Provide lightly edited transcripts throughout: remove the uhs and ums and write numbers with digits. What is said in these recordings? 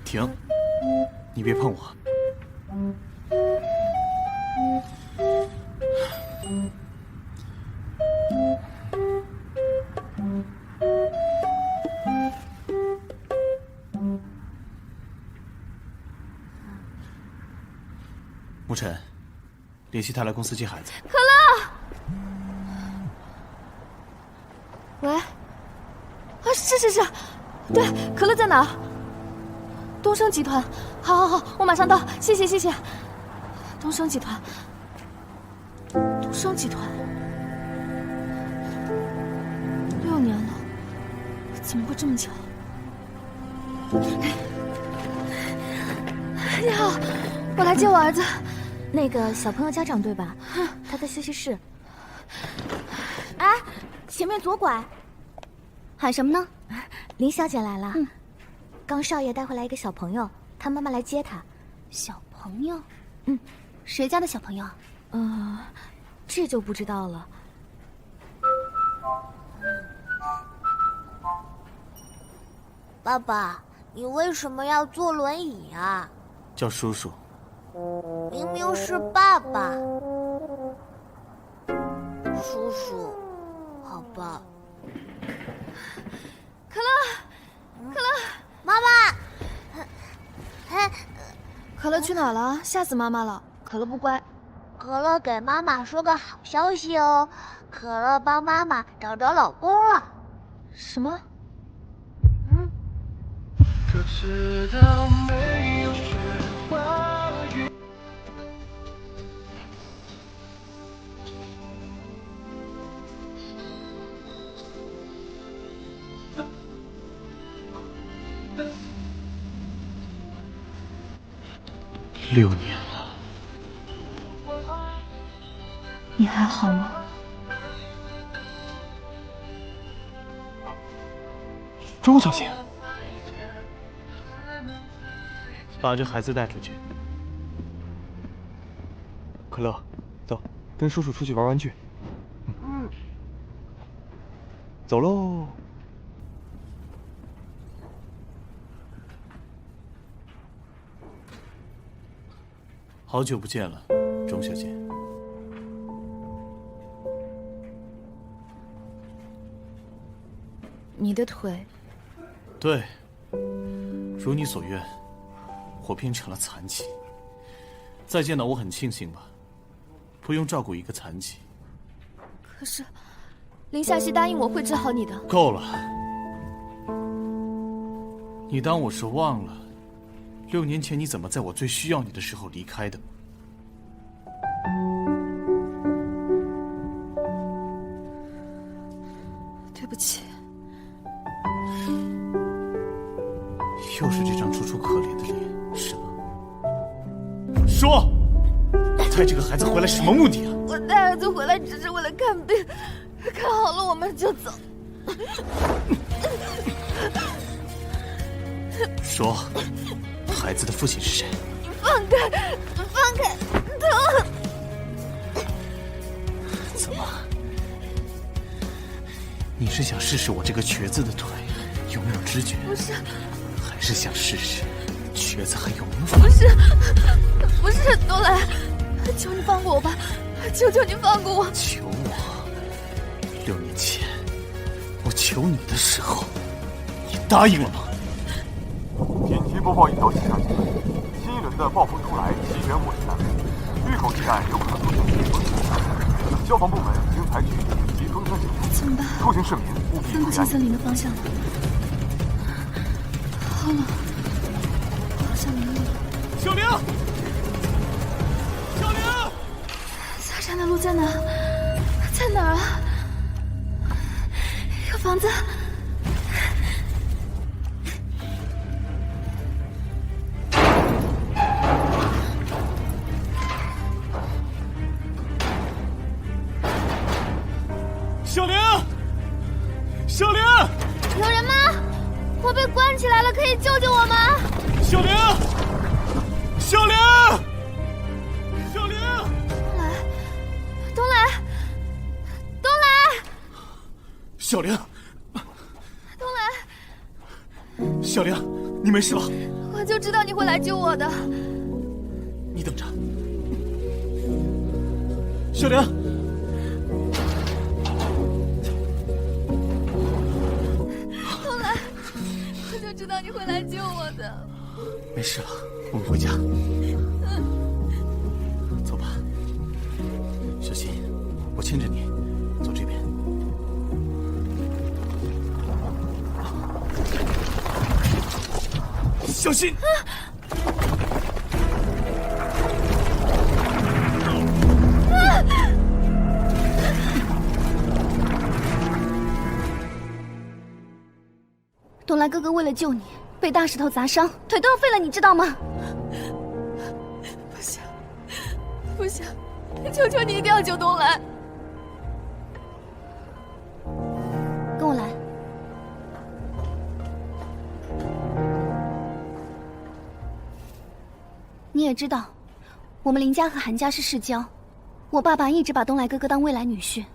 停！你别碰我。沐晨，联系他来公司接孩子。可乐，喂，啊，是，对，可乐在哪儿？东升集团，好，我马上到，谢谢。东升集团，6年了，怎么会这么巧？你好，我来接我儿子。那个小朋友家长对吧？他在休息室。哎，前面左拐。喊什么呢？林小姐来了。刚少爷带回来一个小朋友，他妈妈来接他。小朋友？谁家的小朋友？这就不知道了。爸爸，你为什么要坐轮椅啊？叫叔叔。明明是爸爸。叔叔，好吧。可乐，妈妈。可乐去哪儿了？吓死妈妈了。可乐不乖。可乐给妈妈说个好消息哦，可乐帮妈妈找着老公了。什么？可知道没有雪花雨。6年了，你还好吗？周小姐，把这孩子带出去。可乐，走，跟叔叔出去玩玩具。走喽。好久不见了，钟小姐。你的腿。对，如你所愿，我变成了残疾。再见到我很庆幸吧，不用照顾一个残疾。可是，林夏曦答应我会治好你的。够了，你当我是忘了6年前你怎么在我最需要你的时候离开的？对不起。又是这张楚楚可怜的脸，是吗？说，你带这个孩子回来什么目的啊？我带儿子回来只是为了看病，看好了我们就走。说，孩子的父亲是谁？你放开，疼！怎么？你是想试试我这个瘸子的腿有没有知觉？不是，还是想试试瘸子还有没有反应？不是，东来，求你放过我吧，求你放过我！求我？6年前我求你的时候，你答应了吗？紧急播报一条气象新闻：新一轮的暴风突来席卷我市南部，日口一带有可能出现冰封现象。消防部门已经采取紧急封山行动，怎么办？出行市民务必分不清森林的方向了。好冷，好像没路了。小玲，下山的路在哪？在哪儿啊？有房子。小玲，有人吗？我被关起来了，可以救救我吗？小玲，小玲，东来，小玲，你没事吧？我就知道你会来救我的。你等着，小玲。东来，我就知道你会来救我的。没事了，我们回家。走吧，小心，我牵着你，走这边。小心！东来哥哥为了救你，被大石头砸伤，腿都要废了，你知道吗？不行，不行，求求你一定要救东来！跟我来。你也知道，我们林家和韩家是世交，我爸爸一直把东来哥哥当未来女婿，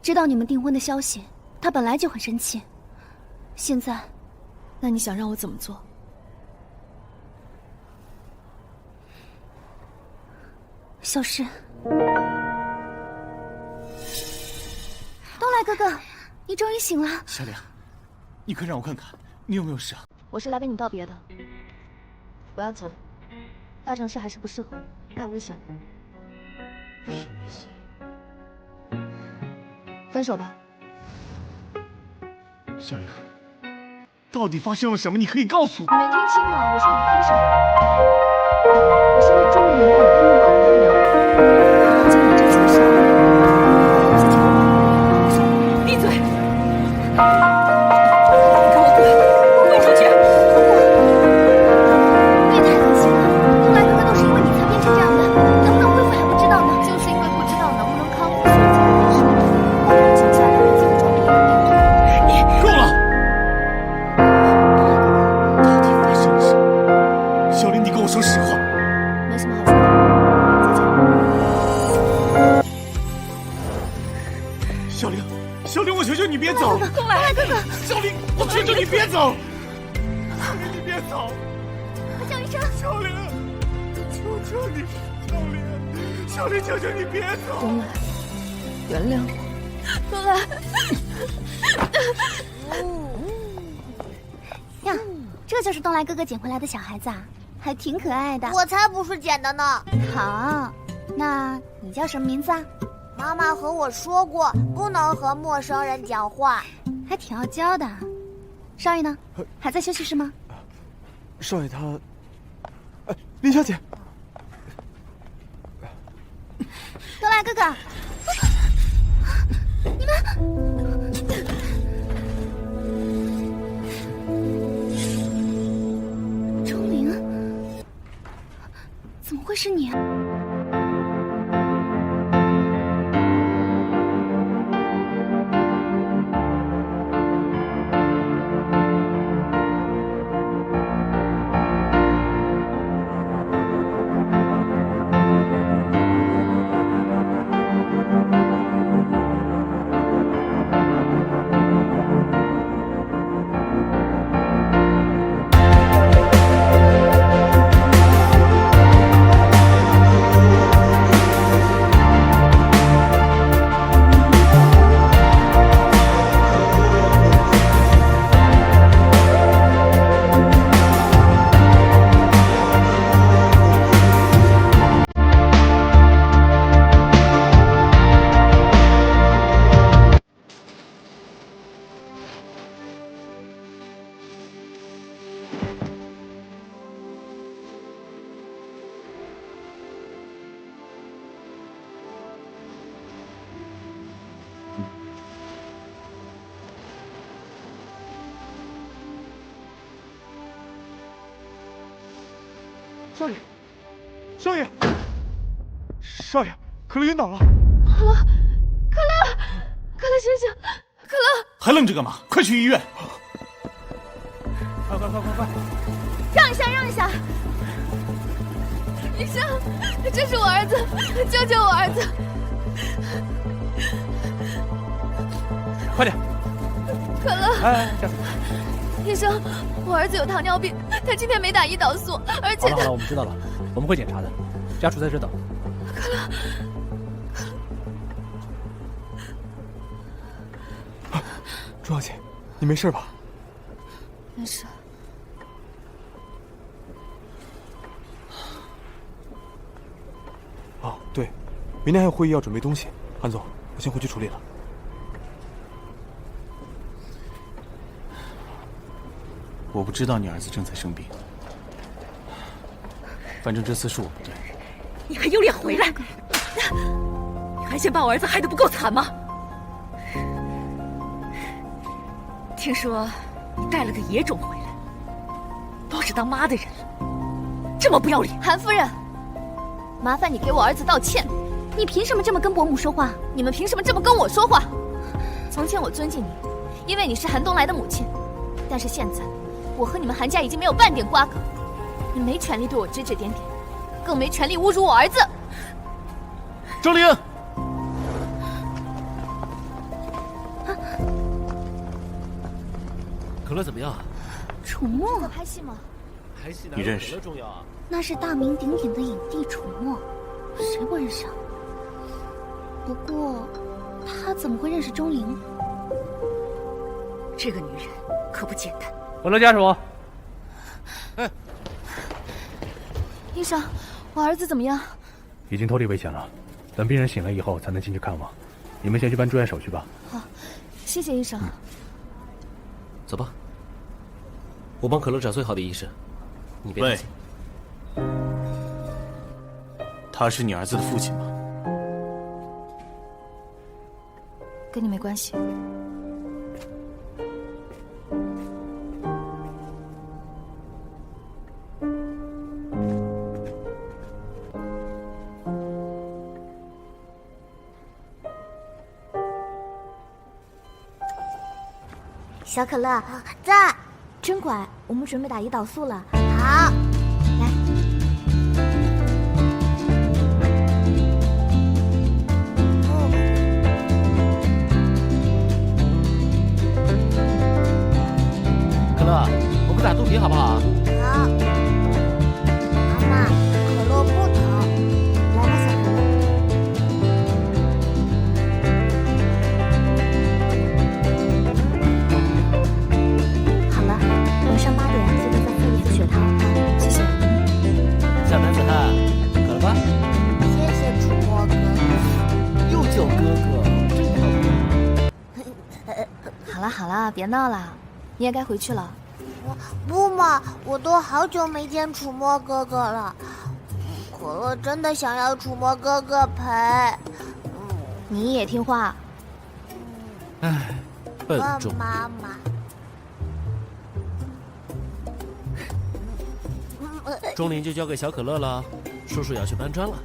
知道你们订婚的消息，他本来就很生气。现在，那你想让我怎么做？小诗，东来哥哥，你终于醒了。小玲，你快让我看看，你有没有事啊？我是来跟你道别的。不要走，大城市还是不适合，太危险了。什么意思？分手吧。小玲，到底发生了什么？你可以告诉我。你没听清吗？我说你分手。我是为终于能够有温暖的你。经历这件事，我自己会闭嘴！给我滚！我滚出去！你也太狠心了，东来哥哥都是因为你才变成这样的，能不能恢复还不知道呢。就是因为不知道能不能康复，所以才会变成我要静下来，自己找另一个面对。你够了！到底发生了什么？小玲，你跟我说实话。没什么好说的，再见。小玲，小玲，我求求你别走！东来哥哥，小玲，我求求你别走！小玲，你别走！叫一声。小玲，求求你，小玲，小玲，求求你别走！东来，原谅我。东来，呀，这就是东来哥哥捡回来的小孩子啊，还挺可爱的。我才不是捡的呢。好，那你叫什么名字啊？妈妈和我说过，不能和陌生人讲话。还挺傲娇的。少爷呢？还在休息室吗？少爷他，林小姐，东来哥哥，你们，钟灵，怎么会是你啊？少爷，少爷，少爷，可乐晕倒了。可乐先生，可乐，还愣着干嘛？快去医院！快！让一下，让一下！医生，这是我儿子，救救我儿子！快点，可乐，哎，家属，医生，我儿子有糖尿病，他今天没打胰岛素，而且好了，我们知道了，我们会检查的。家属在这等。可乐，朱小姐，你没事吧？没事。哦，对，明天还有会议要准备东西。韩总，我先回去处理了。我不知道你儿子正在生病，反正这次是我不对。你还有脸回来？你还嫌把我儿子害得不够惨吗？听说你带了个野种回来，都是当妈的人了，这么不要脸！韩夫人，麻烦你给我儿子道歉。你凭什么这么跟伯母说话？你们凭什么这么跟我说话？从前我尊敬你，因为你是韩东来的母亲，但是现在，我和你们韩家已经没有半点瓜葛，你没权利对我指指点点，更没权利侮辱我儿子。钟灵，可乐怎么样？楚墨在拍戏吗？拍戏你认识？可乐重要啊。那是大名鼎鼎的影帝楚墨，谁不认识啊？不过，他怎么会认识钟灵？这个女人可不简单。可乐家属，医生，我儿子怎么样？已经脱离危险了，等病人醒来以后才能进去看望。你们先去办住院手续吧。好，谢谢医生。走吧，我帮可乐找最好的医生，你别担心。他是你儿子的父亲吗？跟你没关系。小可乐在。真乖，我们准备打胰岛素了。好。可乐，我们打肚皮好不好？好。妈妈，可乐不疼。来吧，小可乐。好了，晚上8点记得再测一次血糖。好，谢谢。小男子汉，渴了吧？谢谢楚墨哥哥。又叫哥哥，真讨厌。好了好了，别闹了，你也该回去了。不嘛，我都好久没见楚墨哥哥了。可乐真的想要楚墨哥哥陪。你也听话。唉，笨重。问妈妈。钟灵就交给小可乐了，叔叔要去搬砖了。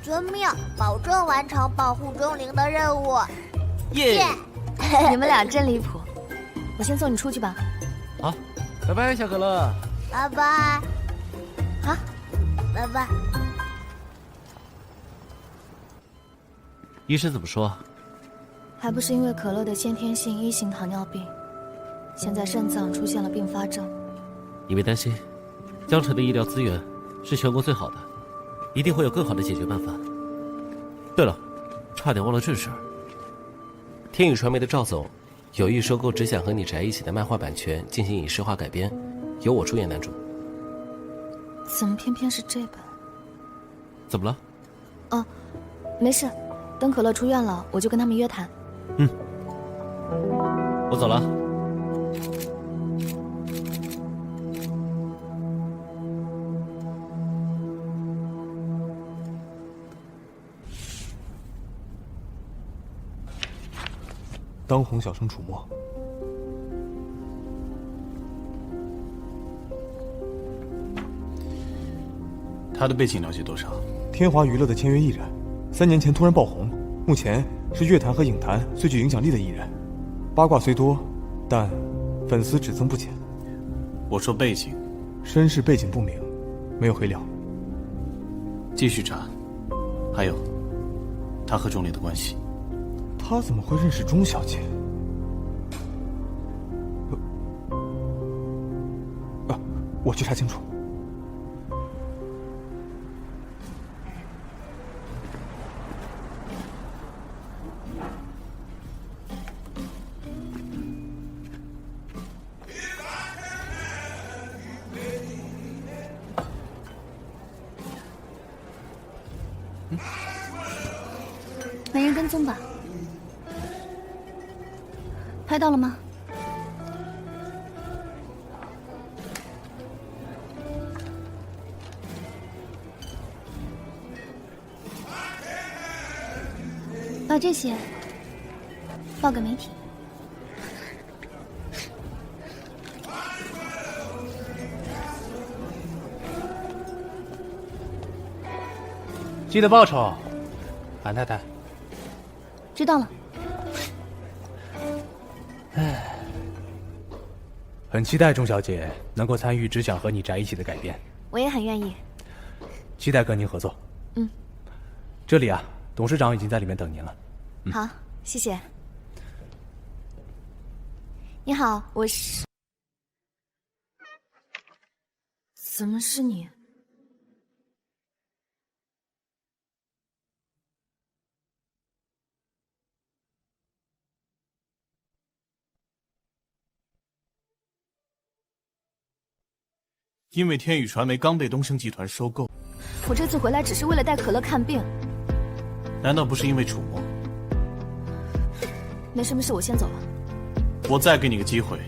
遵命，保证完成保护钟灵的任务。耶！你们俩真离谱，我先送你出去吧。好，拜拜，小可乐。拜拜。啊，拜拜。医生怎么说？还不是因为可乐的先天性1型糖尿病，现在肾脏出现了并发症。你别担心，江城的医疗资源是全国最好的，一定会有更好的解决办法。对了，差点忘了正事儿。天宇传媒的赵总有意收购《只想和你宅一起》的漫画版权，进行影视化改编，由我出演男主。怎么偏偏是这本？怎么了？哦，没事，等可乐出院了，我就跟他们约谈。嗯，我走了。当红小生楚墨，他的背景了解多少？天华娱乐的签约艺人，3年前突然爆红，目前是乐坛和影坛最具影响力的艺人。八卦虽多，但粉丝只增不减。我说背景，身世背景不明，没有黑料。继续查。还有，他和钟灵的关系。他怎么会认识钟小姐？我去查清楚。没人跟踪吧？拍到了吗？把这些报给媒体。记得报酬，韩太太。知道了。很期待钟小姐能够参与只想和你宅一起的改编。我也很愿意。期待跟您合作。嗯。这里啊，董事长已经在里面等您了。好，谢谢。你好，我是……怎么是你？因为天宇传媒刚被东升集团收购，我这次回来只是为了带可乐看病。难道不是因为楚墨？没什么事，我先走了。我再给你个机会，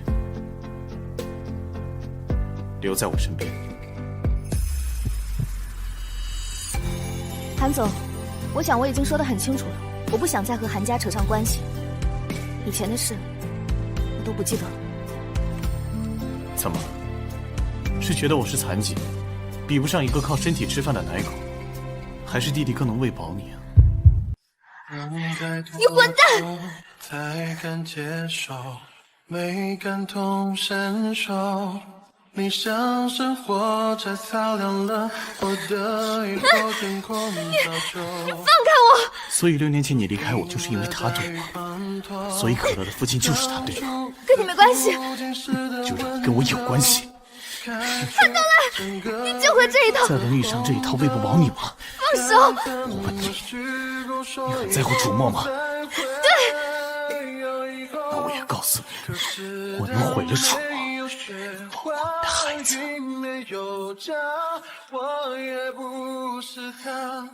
留在我身边。韩总，我想我已经说得很清楚了，我不想再和韩家扯上关系。以前的事，我都不记得了。怎么？是觉得我是残疾，比不上一个靠身体吃饭的奶狗，还是弟弟更能喂饱你啊？你混蛋！才敢接受，没感同身受。你像是火柴擦亮了我的以后天空早就。你放开我！所以6年前你离开我，就是因为他对我，所以可乐的父亲就是他对我，跟你没关系，就让跟我有关系。韩东来，你就会这一套，再能遇上这一套喂不饱你吗？放手！我问你，你很在乎楚墨吗？对。那我也告诉你，我能毁了楚墨，我的孩子。我也不是他，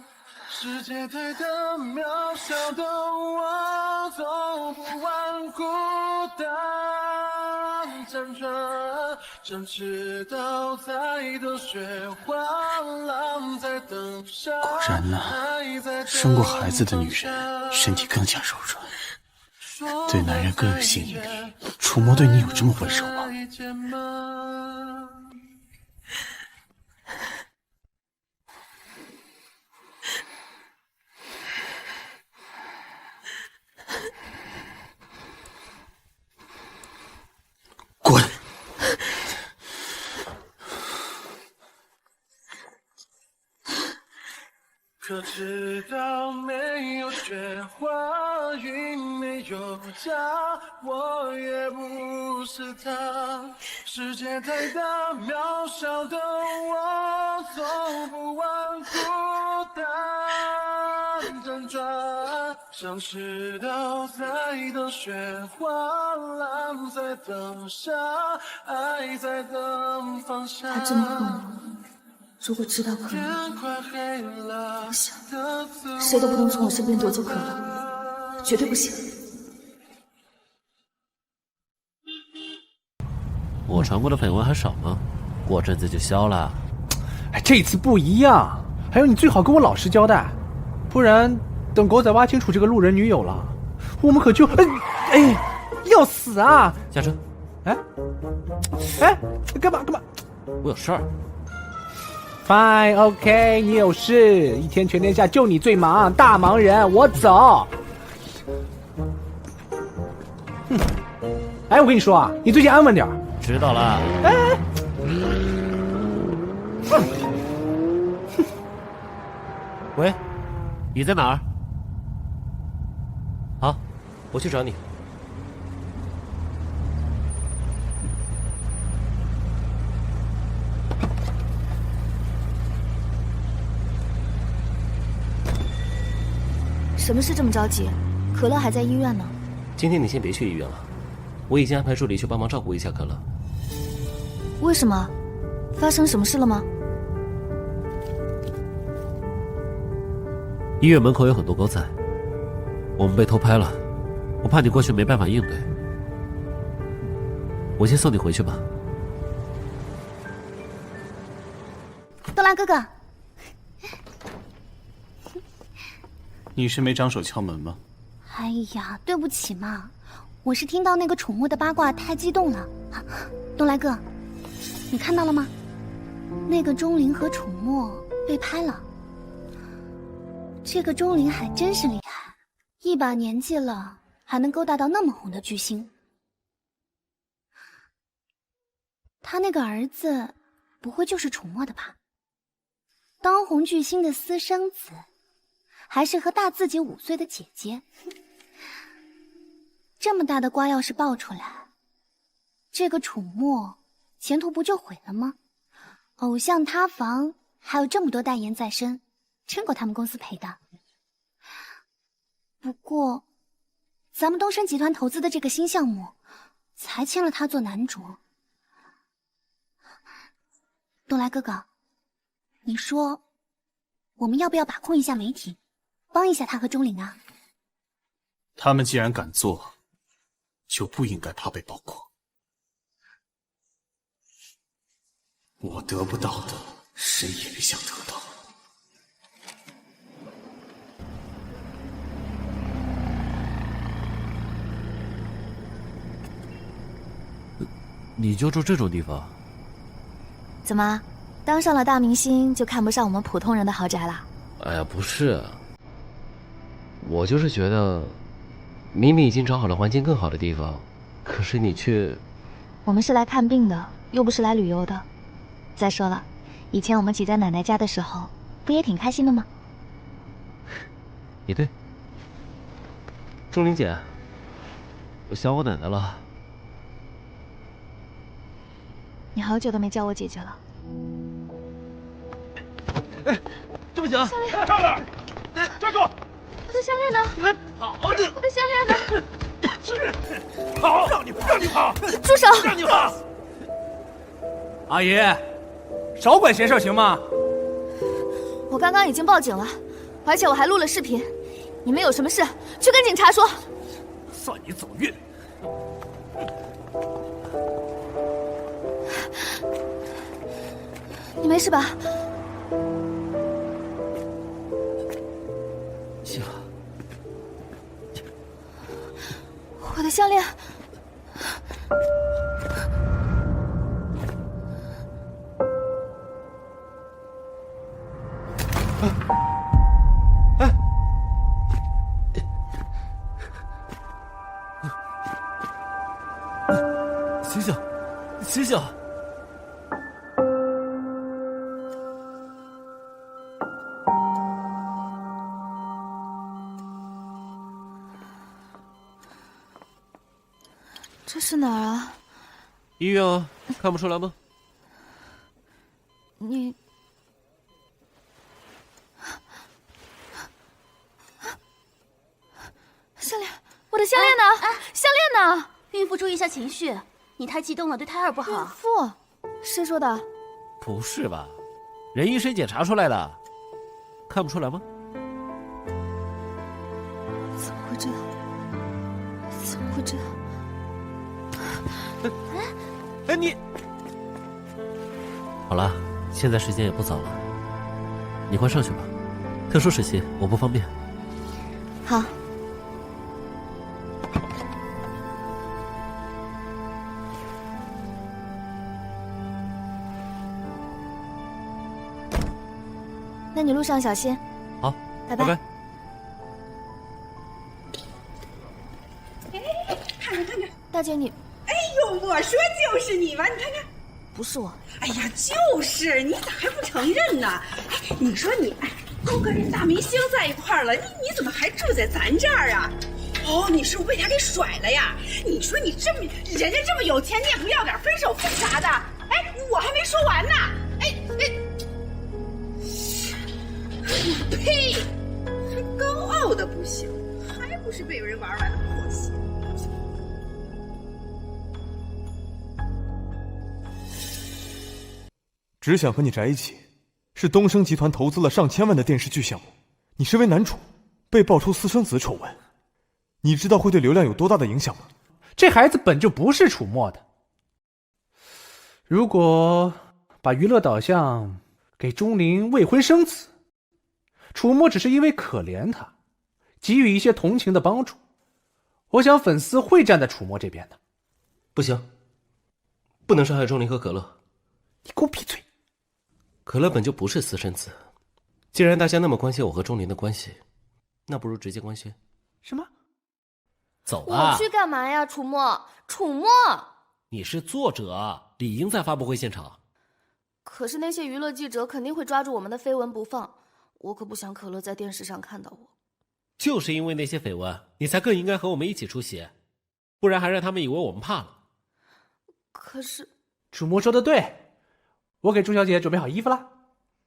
世界太大，渺小的我走不完孤单辗转，想知道在等雪花浪，在等沙。果然呐，生过孩子的女人身体更加柔软，对男人更有吸引力。楚墨对你有这么温柔吗？滚！可知道没有雪花，云没有家，我也不是他。世界太大，渺小的我走不完孤单辗转，想知道在等雪花浪，在等沙，爱在等放下。他这么恨我，如果知道可乐，我想谁都不能从我身边夺走可乐，绝对不行。我传过的绯闻还少吗？过阵子就消了。哎，这次不一样。还有，你最好跟我老实交代，不然等狗仔挖清楚这个路人女友了，我们可就要死啊！下车。哎，干嘛？我有事儿。Fine, OK， 你有事，一天全天下就你最忙，大忙人，我走。哎，我跟你说啊，你最近安稳点。知道了。喂，你在哪儿？好，我去找你。什么事这么着急？可乐还在医院呢。今天你先别去医院了，我已经安排助理去帮忙照顾一下可乐。为什么？发生什么事了吗？医院门口有很多狗仔，我们被偷拍了，我怕你过去没办法应对，我先送你回去吧。多拉哥哥，你是没长手敲门吗？哎呀，对不起嘛，我是听到那个宠物的八卦太激动了。东来哥，你看到了吗？那个钟灵和楚墨被拍了。这个钟灵还真是厉害，一把年纪了还能勾搭到那么红的巨星。他那个儿子不会就是楚墨的吧？当红巨星的私生子，还是和大自己5岁的姐姐。这么大的瓜要是爆出来，这个楚墨前途不就毁了吗？偶像塌房，还有这么多代言在身，真够他们公司赔的。不过咱们东升集团投资的这个新项目才签了他做男主。东来哥哥，你说我们要不要把控一下媒体，帮一下他和钟灵啊？他们既然敢做，就不应该怕被曝光。我得不到的，谁也别想得到。你就住这种地方？怎么，当上了大明星就看不上我们普通人的豪宅啦？哎呀，不是，我就是觉得，明明已经找好了环境更好的地方，可是你却……我们是来看病的，又不是来旅游的。再说了，以前我们挤在奶奶家的时候，不也挺开心的吗？也对。钟灵姐，我想我奶奶了。你好久都没叫我姐姐了。哎，对不起啊！项链，上来！站住！我的项链呢？跑！我的项链呢？跑！让你跑！住手！让你跑！阿姨，少管闲事行吗？我刚刚已经报警了，而且我还录了视频。你们有什么事，去跟警察说。算你走运。你没事吧？行。我的项链。醒醒，醒醒！这是哪儿啊？医院啊，看不出来吗？你项链，我的项链呢？项链呢？孕妇注意一下情绪，你太激动了，对胎儿不好。孕妇？谁说的？不是吧？人医生检查出来的，看不出来吗？怎么会这样？怎么会这样？哎，你好了，现在时间也不早了，你快上去吧。特殊时期我不方便。好。那你路上小心。好，拜拜。拜拜。看看，大姐你。哎呦，我说就是你吧，你看看。不是我。哎呀，就是你，咋还不承认呢？哎，你说你，都跟人大明星在一块儿了，你怎么还住在咱这儿啊？哦，你是不是被人家给甩了呀？你说你这么，人家这么有钱，你也不要点分手费啥的？哎，我还没说完呢。哎，呸！高傲的不行，还不是被人玩完的破鞋。只想和你宅一起，是东升集团投资了上千万的电视剧项目。你身为男主，被爆出私生子丑闻，你知道会对流量有多大的影响吗？这孩子本就不是楚墨的。如果把娱乐导向给钟灵未婚生子，楚墨只是因为可怜他，给予一些同情的帮助，我想粉丝会站在楚墨这边的。不行，不能伤害钟灵和可乐。你给我闭嘴！可乐本就不是私生子，既然大家那么关心我和钟灵的关系，那不如直接官宣。什么？走吧。我去干嘛呀？楚墨，楚墨！你是作者，理应在发布会现场。可是那些娱乐记者肯定会抓住我们的绯闻不放，我可不想可乐在电视上看到我。就是因为那些绯闻，你才更应该和我们一起出席，不然还让他们以为我们怕了。可是，楚墨说的对，我给钟小姐准备好衣服了，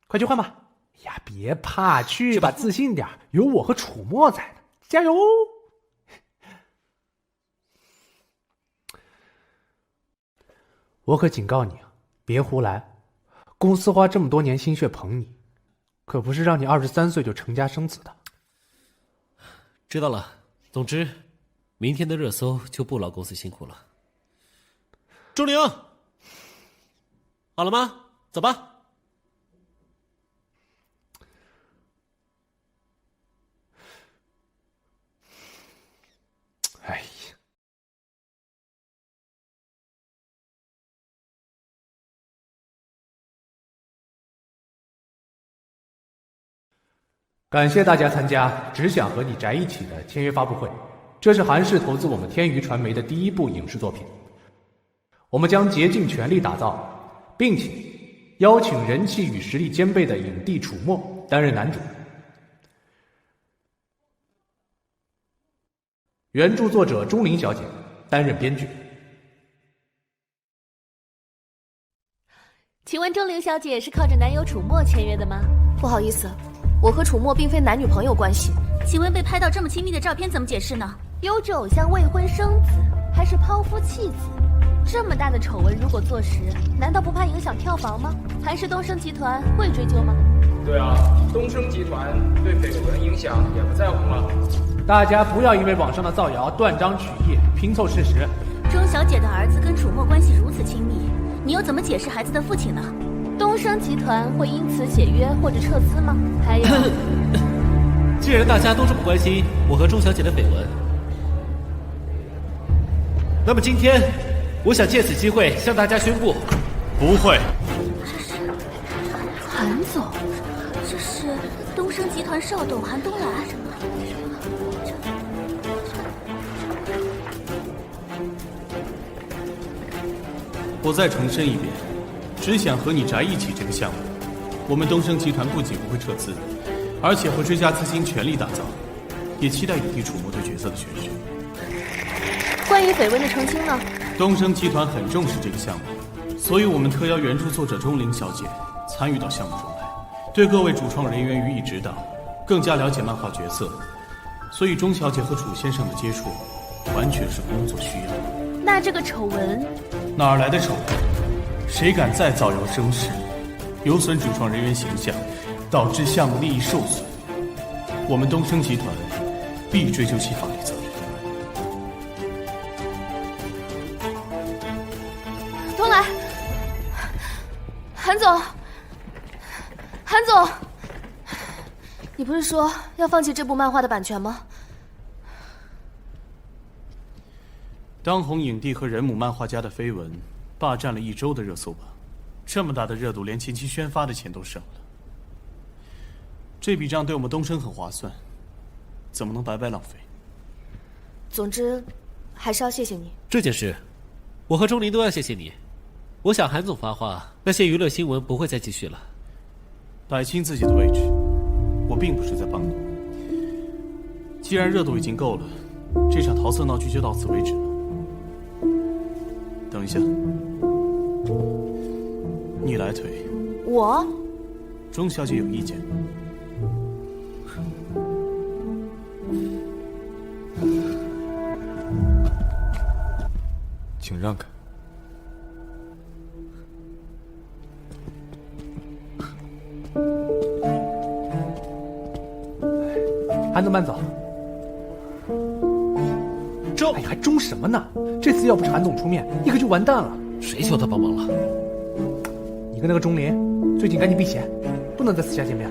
快去换吧。呀，别怕，去吧，自信点，有我和楚墨在呢，加油！我可警告你啊，别胡来！公司花这么多年心血捧你，可不是让你23岁就成家生子的。知道了。总之，明天的热搜就不劳公司辛苦了。钟灵，好了吗？走吧。哎呀！感谢大家参加《只想和你宅一起》的签约发布会。这是韩氏投资我们天娱传媒的第一部影视作品，我们将竭尽全力打造，并且邀请人气与实力兼备的影帝楚墨担任男主。原著作者钟灵小姐担任编剧。请问钟灵小姐是靠着男友楚墨签约的吗？不好意思，我和楚墨并非男女朋友关系。请问被拍到这么亲密的照片怎么解释呢？优质偶像未婚生子，还是抛夫弃子？这么大的丑闻如果坐实，难道不怕影响票房吗？还是东升集团会追究吗？对啊，东升集团对绯闻影响也不在乎吗？大家不要因为网上的造谣断章取义，拼凑事实。钟小姐的儿子跟楚墨关系如此亲密，你又怎么解释孩子的父亲呢？东升集团会因此解约或者撤资吗？还有，既然大家都这么关心我和钟小姐的绯闻，那么今天我想借此机会向大家宣布，不会。韩总，这是东升集团少董韩东来。我再重申一遍，只想和你宅一起这个项目，我们东升集团不仅不会撤资，而且会追加资金全力打造，也期待影帝楚墨对角色的诠释。关于绯闻的澄清呢？东升集团很重视这个项目，所以我们特邀原著作者钟灵小姐参与到项目中来，对各位主创人员予以指导，更加了解漫画角色。所以钟小姐和楚先生的接触，完全是工作需要。那这个丑闻哪儿来的丑闻？谁敢再造谣生事，有损主创人员形象，导致项目利益受损，我们东升集团必追究其法律责任。东来，韩总，韩总，你不是说要放弃这部漫画的版权吗？当红影帝和人母漫画家的绯闻霸占了1周的热搜榜，这么大的热度，连前期宣发的钱都省了。这笔账对我们东升很划算，怎么能白白浪费？总之，还是要谢谢你。这件事，我和钟灵都要谢谢你。我想韩总发话，那些娱乐新闻不会再继续了。摆清自己的位置，我并不是在帮你。既然热度已经够了，这场桃色闹剧就到此为止了。等一下，你来推。我？钟小姐有意见。请让开。韩总慢走。这哎，还争什么呢？这次要不是韩总出面，你可就完蛋了。谁求他帮忙了？你跟那个钟离，最近赶紧避嫌，不能再私下见面。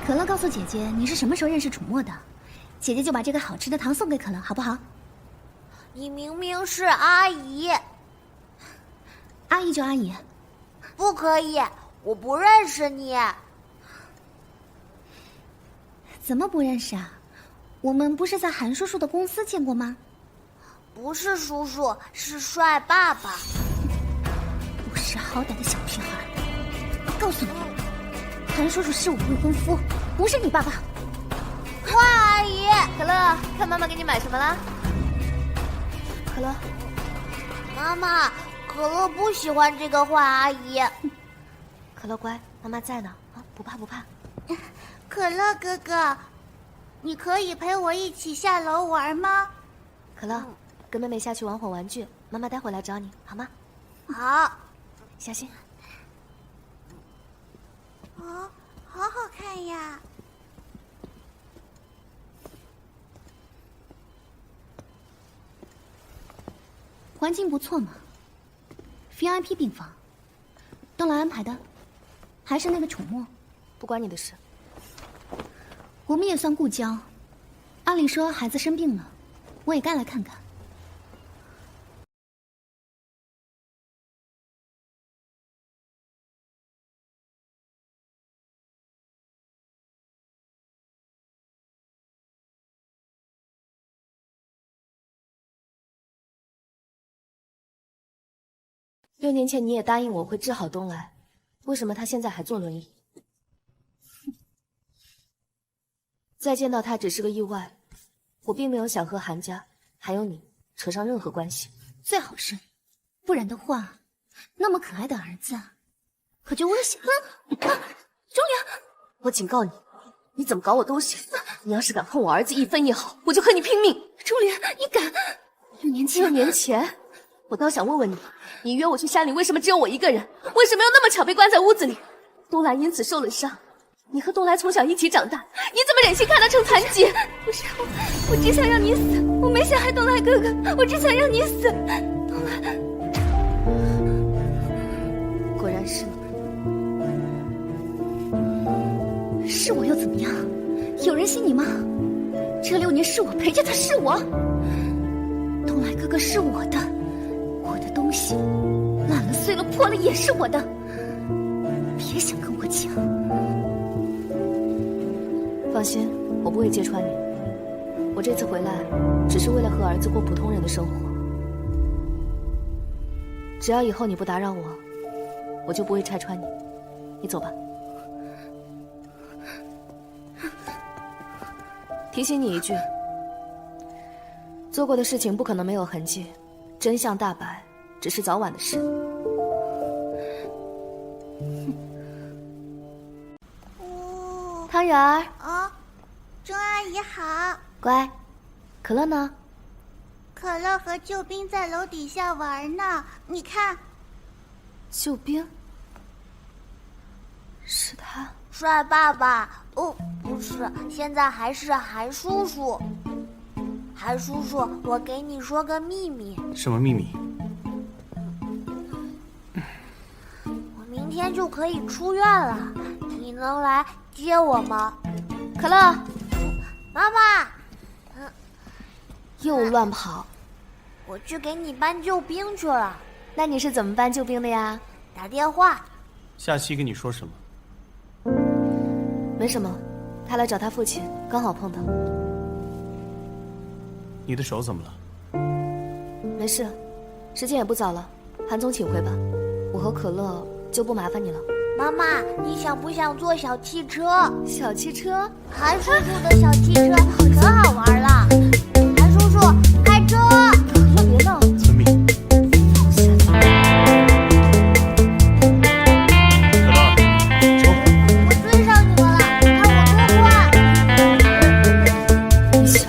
可乐告诉姐姐你是什么时候认识楚墨的，姐姐就把这个好吃的糖送给可乐，好不好？你明明是阿姨。阿姨就阿姨。不可以，我不认识你。怎么不认识啊？我们不是在韩叔叔的公司见过吗？不是叔叔，是帅爸爸。不识好歹的小屁孩！告诉你，韩叔叔是我未婚夫，不是你爸爸。哇，阿姨，可乐，看妈妈给你买什么啦？可乐，妈妈，可乐不喜欢这个坏阿姨。可乐乖，妈妈在呢，啊，不怕不怕。可乐哥哥，你可以陪我一起下楼玩吗？可乐，跟妹妹下去玩会玩具，妈妈待会来找你，好吗？好，小心。哦，好好看呀！环境不错嘛 ，VIP 病房，东来安排的，还是那个楚墨，不关你的事。我们也算故交，按理说孩子生病了，我也该来看看。6年前你也答应我会治好东来，为什么他现在还坐轮椅？再见到他只是个意外，我并没有想和韩家还有你扯上任何关系。最好是，不然的话，那么可爱的儿子，可就危险了。钟灵，我警告你，你怎么搞我都行，你要是敢碰我儿子一分一毫，我就和你拼命。钟灵，你敢？6年前，我倒想问问你，你约我去山里，为什么只有我一个人？为什么又那么巧被关在屋子里？东来因此受了伤。你和东来从小一起长大，你怎么忍心看他成残疾？不是我只想让你死，我没想害东来哥哥，我只想让你死。东来，果然是你。是我又怎么样？有人信你吗？这6年是我陪着他，是我。东来哥哥是我的，我的东西烂了、碎了、破了也是我的。别想跟我抢。放心，我不会揭穿你。我这次回来，只是为了和儿子过普通人的生活。只要以后你不打扰我，我就不会拆穿你。你走吧。提醒你一句，做过的事情不可能没有痕迹，真相大白只是早晚的事。汤圆儿，哦，钟阿姨好。乖，可乐呢？可乐和救兵在楼底下玩呢，你看。救兵？是他？帅爸爸？哦，不是，现在还是韩叔叔。韩叔叔，我给你说个秘密。什么秘密？我明天就可以出院了，你能来接我吗？可乐，妈妈，又乱跑。我去给你搬救兵去了。那你是怎么搬救兵的呀？打电话。夏曦跟你说什么？没什么，他来找他父亲，刚好碰到。你的手怎么了？没事，时间也不早了，韩总请回吧，我和可乐就不麻烦你了。妈妈，你想不想坐小汽车？小汽车？韩叔叔的小汽车可好玩了。韩叔叔，开车！可乐别闹。村民。追上你们了，看我多快！你小。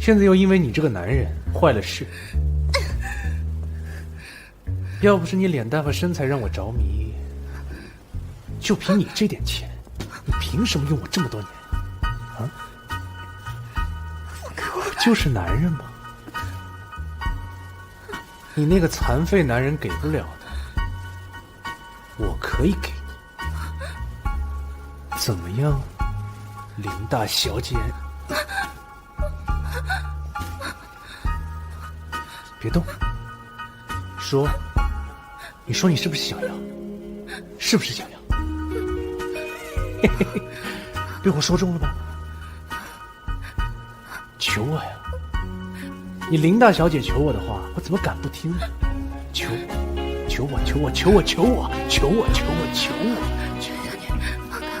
现在又因为你这个男人坏了事。要不是你脸蛋和身材让我着迷，就凭你这点钱，你凭什么用我这么多年？啊？不就是男人吗？你那个残废男人给不了的，我可以给你。怎么样，林大小姐？别动，说，你说你是不是想要？是不是想要？嘿嘿嘿，被我说中了吧？求我呀！你林大小姐求我的话，我怎么敢不听呢？求我，求我，求我，求我，求我，求我，求我，求我，求我！放开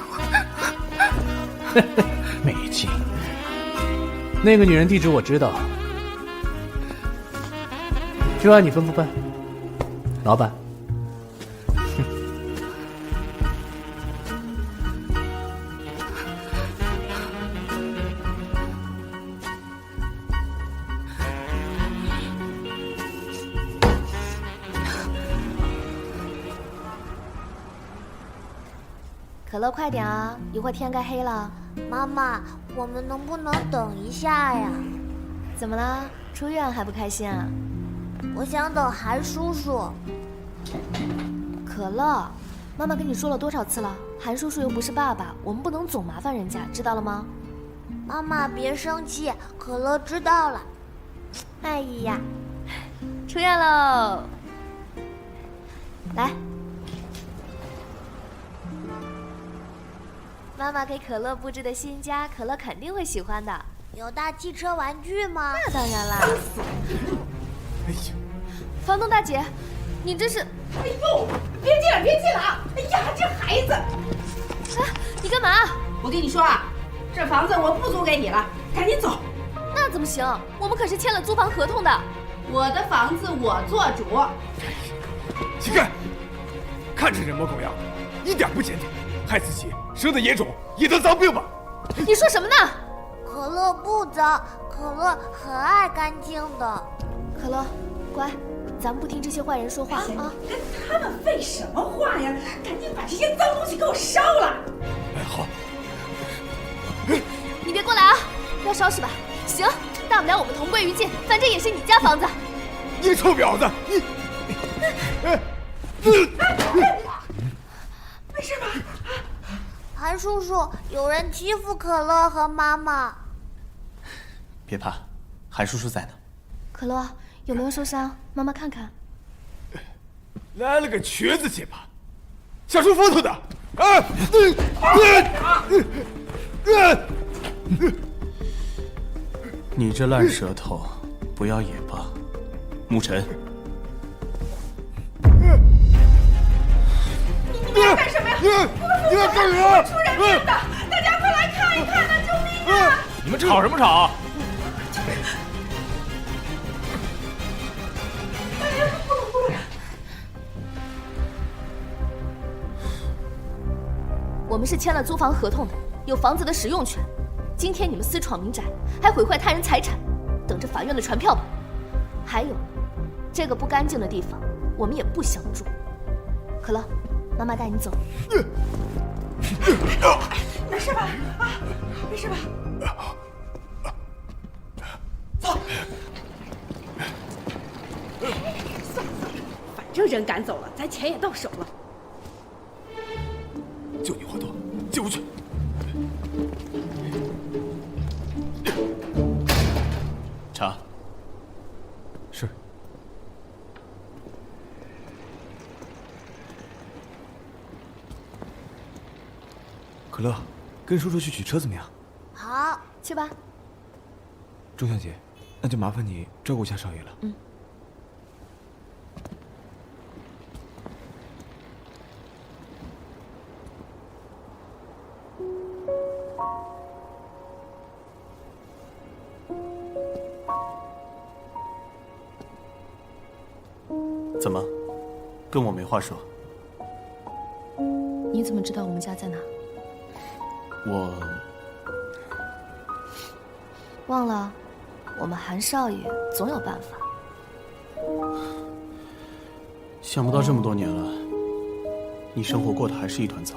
我！没劲。那个女人地址我知道，就按你吩咐办，老板。可乐，快点啊！一会儿天该黑了。妈妈，我们能不能等一下呀？怎么了？出院还不开心啊？我想等韩叔叔。可乐，妈妈跟你说了多少次了？韩叔叔又不是爸爸，我们不能总麻烦人家，知道了吗？妈妈别生气，可乐知道了。哎呀，出院喽！来。妈妈给可乐布置的新家，可乐肯定会喜欢的。有大汽车玩具吗？那当然啦。哎呀，房东大姐，你这是……哎呦，别进了，别进了啊！哎呀，这孩子！啊，你干嘛？我跟你说啊，这房子我不租给你了，赶紧走。那怎么行？我们可是签了租房合同的。我的房子我做主。乞丐，看这人模狗样的，一点不检点。害自己，生的野种，也得脏病吧？你说什么呢？可乐不脏，可乐很爱干净的。可乐，乖，咱们不听这些坏人说话啊！跟他们废什么话呀？赶紧把这些脏东西给我烧了！哎，好。你别过来啊！要烧是吧？行，大不了我们同归于尽，反正也是你家房子。你臭婊子！你，没事吧？韩叔叔，有人欺负可乐和妈妈。别怕，韩叔叔在呢。可乐有没有受伤？妈妈看看。来了个瘸子结巴，想出风头的！你这烂舌头，不要也罢。沐尘。你要干什么呀？我的父母会出人命的！大家快来看一看呐！救命啊！你们吵什么吵？我们是签了租房合同的，有房子的使用权。今天你们私闯民宅，还毁坏他人财产，等着法院的传票吧。还有，这个不干净的地方，我们也不想住。可乐，妈妈带你走。没事吧？啊，没事吧？走。算了，反正人赶走了，咱钱也到手了。就你话多，进屋去。茶。是。可乐，跟叔叔去取车怎么样？好，去吧。钟小姐，那就麻烦你照顾一下少爷了。嗯。怎么，跟我没话说？你怎么知道我们家在哪？我忘了，我们韩少爷总有办法。想不到这么多年了，你生活过得还是一团糟。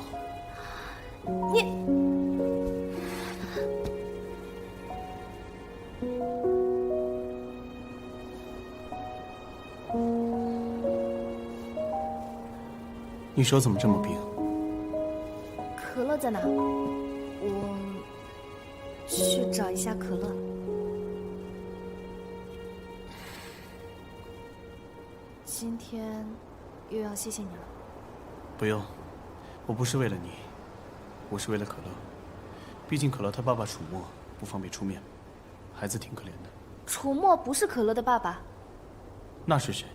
你手怎么这么冰？可乐在哪？我去找一下可乐。今天又要谢谢你了。不用，我不是为了你，我是为了可乐。毕竟可乐他爸爸楚墨不方便出面，孩子挺可怜的。楚墨不是可乐的爸爸。那是谁？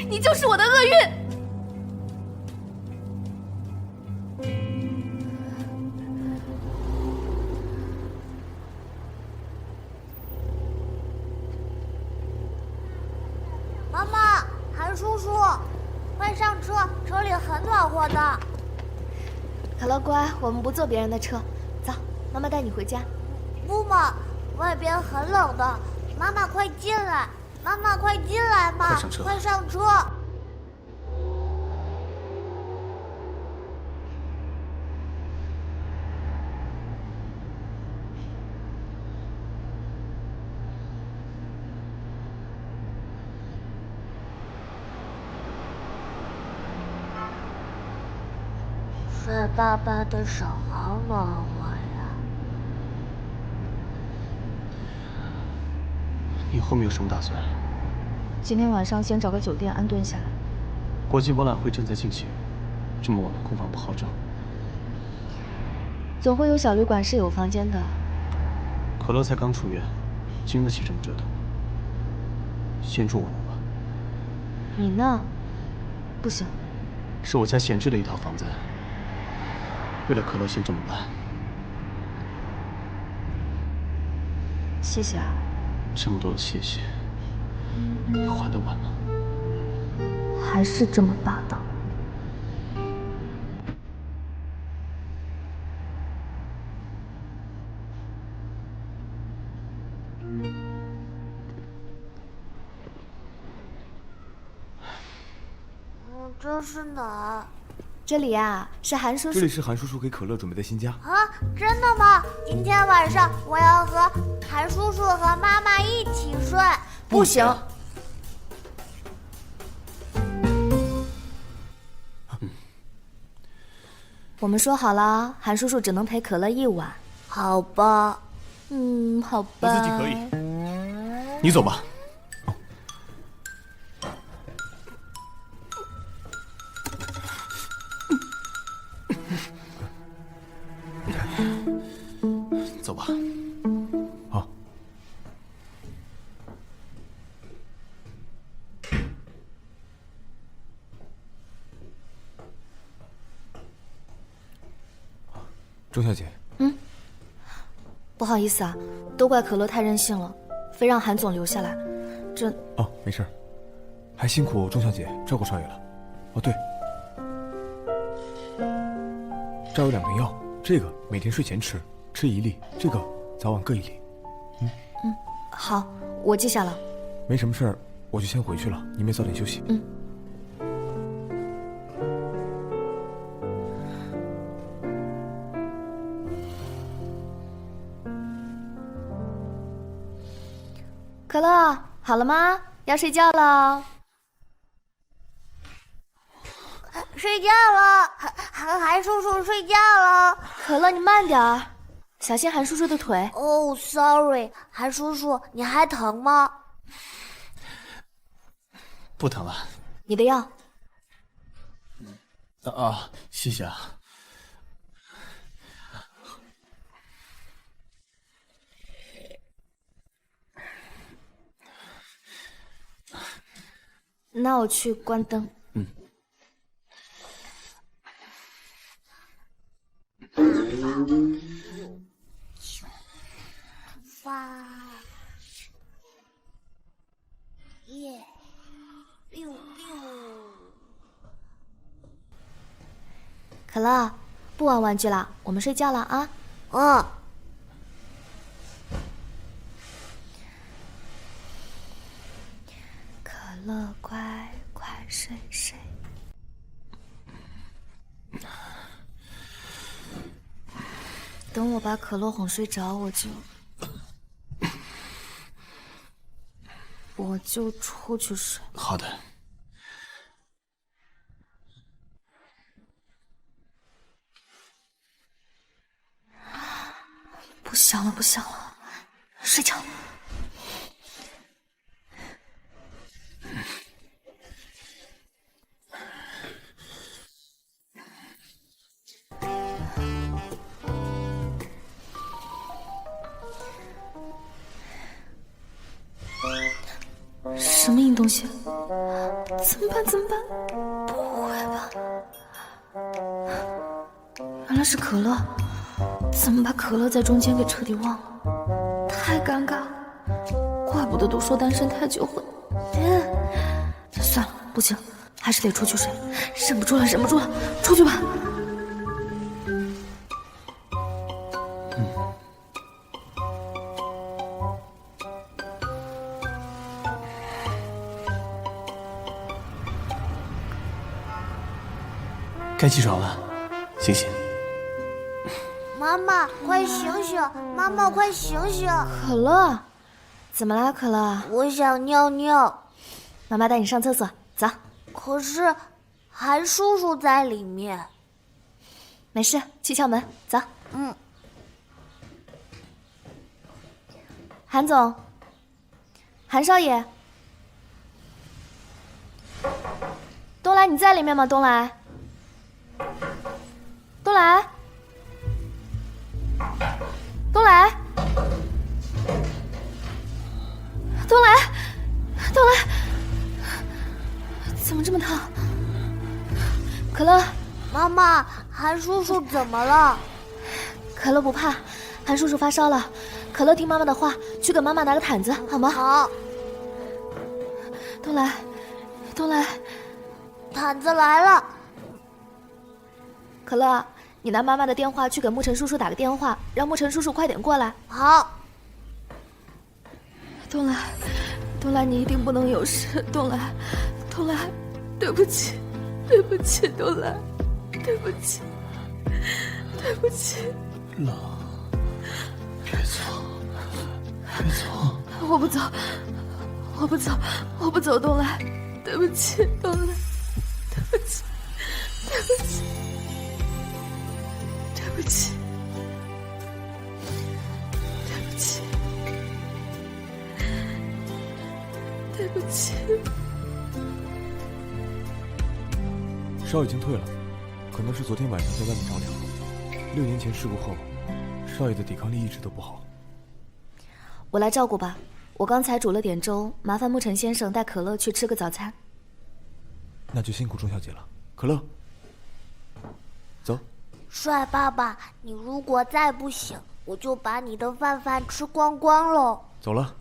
你就是我的厄运。妈妈，韩叔叔，快上车，车里很暖和的。可乐乖，我们不坐别人的车，走，妈妈带你回家。不嘛，外边很冷的。妈妈快进来，妈妈快进来嘛！快上车！快上车！睡爸爸的手好暖和呀。你后面有什么打算？今天晚上先找个酒店安顿下来。国际博览会正在进行，这么晚了，空房不好找。总会有小旅馆是有房间的。可乐才刚出院，经得起这么折腾。先住我那吧。你呢？不行。是我家闲置的一套房子，为了可乐先这么办。谢谢啊。这么多的谢谢，你还得完吗？还是这么霸道。这是哪儿？这里呀，是韩叔叔。这里是韩叔叔给可乐准备的新家。啊，真的吗？今天晚上我要和韩叔叔和妈妈一起睡。不行。我们说好了，韩叔叔只能陪可乐一晚。好吧。好吧。我自己可以。你走吧。走吧。好。钟小姐。不好意思啊，都怪可乐太任性了，非让韩总留下来。这……哦，没事，还辛苦钟小姐照顾少爷了。哦，对，这儿有2瓶药，这个每天睡前吃1粒，这个早晚各1粒。好，我记下了。没什么事儿，我就先回去了，你们也早点休息。可乐，好了吗？要睡觉了。睡觉了，韩叔叔睡觉了。可乐，你慢点儿，小心韩叔叔的腿。哦，sorry， 韩叔叔，你还疼吗？不疼了。你的药。谢谢啊。那我去关灯。8、1、6。可乐，不玩玩具了，我们睡觉了啊。谁？等我把可乐哄睡着，我就出去睡。好的。不想了，睡觉。什么硬东西？怎么办？不会吧？原来是可乐。怎么把可乐在中间给彻底忘了？太尴尬了，怪不得都说单身太久会……算了，不行，还是得出去睡，忍不住了，出去吧。该起床了，醒醒。妈妈，快醒醒！妈妈，快醒醒！可乐，怎么啦，可乐？我想尿尿。妈妈带你上厕所，走。可是，韩叔叔在里面。没事，去敲门，走。韩总，韩少爷，东来，你在里面吗？东来，东来。怎么这么烫？可乐，妈妈，韩叔叔怎么了？可乐不怕，韩叔叔发烧了。可乐听妈妈的话，去给妈妈拿个毯子，好吗？好。东来，毯子来了。可乐，你拿妈妈的电话去给沐尘叔叔打个电话，让沐尘叔叔快点过来。好。东来，你一定不能有事。东来，对不起，东来，对不起。冷，别走。我不走，东来，对不起，东来，对不起。烧已经退了，可能是昨天晚上在外面着凉。6年前事故后，少爷的抵抗力一直都不好。我来照顾吧，我刚才煮了点粥，麻烦沐尘先生带可乐去吃个早餐。那就辛苦钟小姐了，可乐，走。帅爸爸，你如果再不醒，我就把你的饭吃光光喽。走了。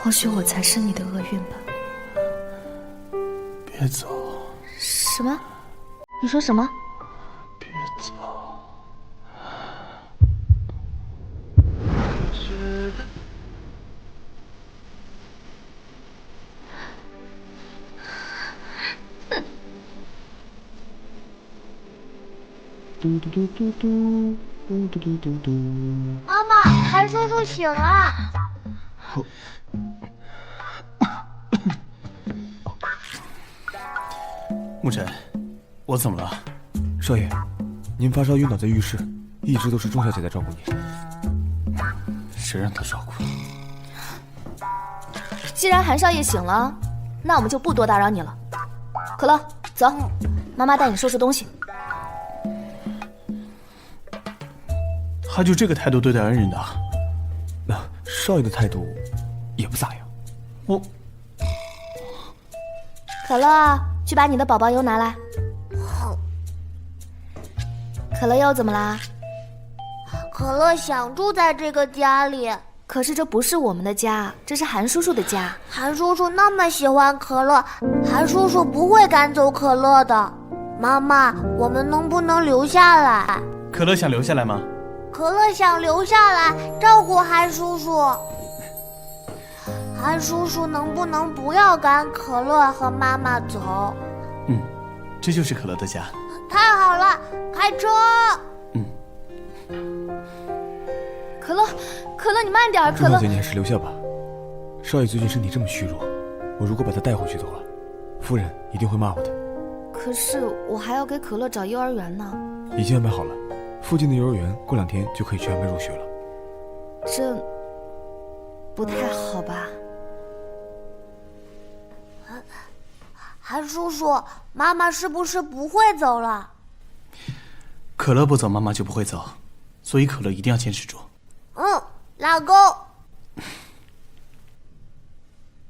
或许我才是你的厄运吧。别走。什么？你说什么？别走。妈妈，韩叔叔醒了。沐尘，我怎么了？少爷，您发烧晕倒在浴室，一直都是钟小姐在照顾您。谁让她照顾？既然韩少爷醒了，那我们就不多打扰你了。可乐，走，妈妈带你收拾东西。还就这个态度对待恩人的？少爷的态度也不咋样。我。可乐，去把你的宝宝油拿来。好。可乐又怎么啦？可乐想住在这个家里。可是这不是我们的家，这是韩叔叔的家。韩叔叔那么喜欢可乐，韩叔叔不会赶走可乐的。妈妈，我们能不能留下来？可乐想留下来吗？可乐想留下来照顾韩叔叔。韩叔叔能不能不要赶可乐和妈妈走？这就是可乐的家。太好了，开车！可乐，你慢点，可乐。钟小姐，你还是留下吧。少爷最近身体这么虚弱，我如果把他带回去的话，夫人一定会骂我的。可是我还要给可乐找幼儿园呢。已经安排好了，附近的幼儿园过2天就可以去安排入学了。这不太好吧？韩叔叔，妈妈是不是不会走了？可乐不走，妈妈就不会走，所以可乐一定要坚持住。老公。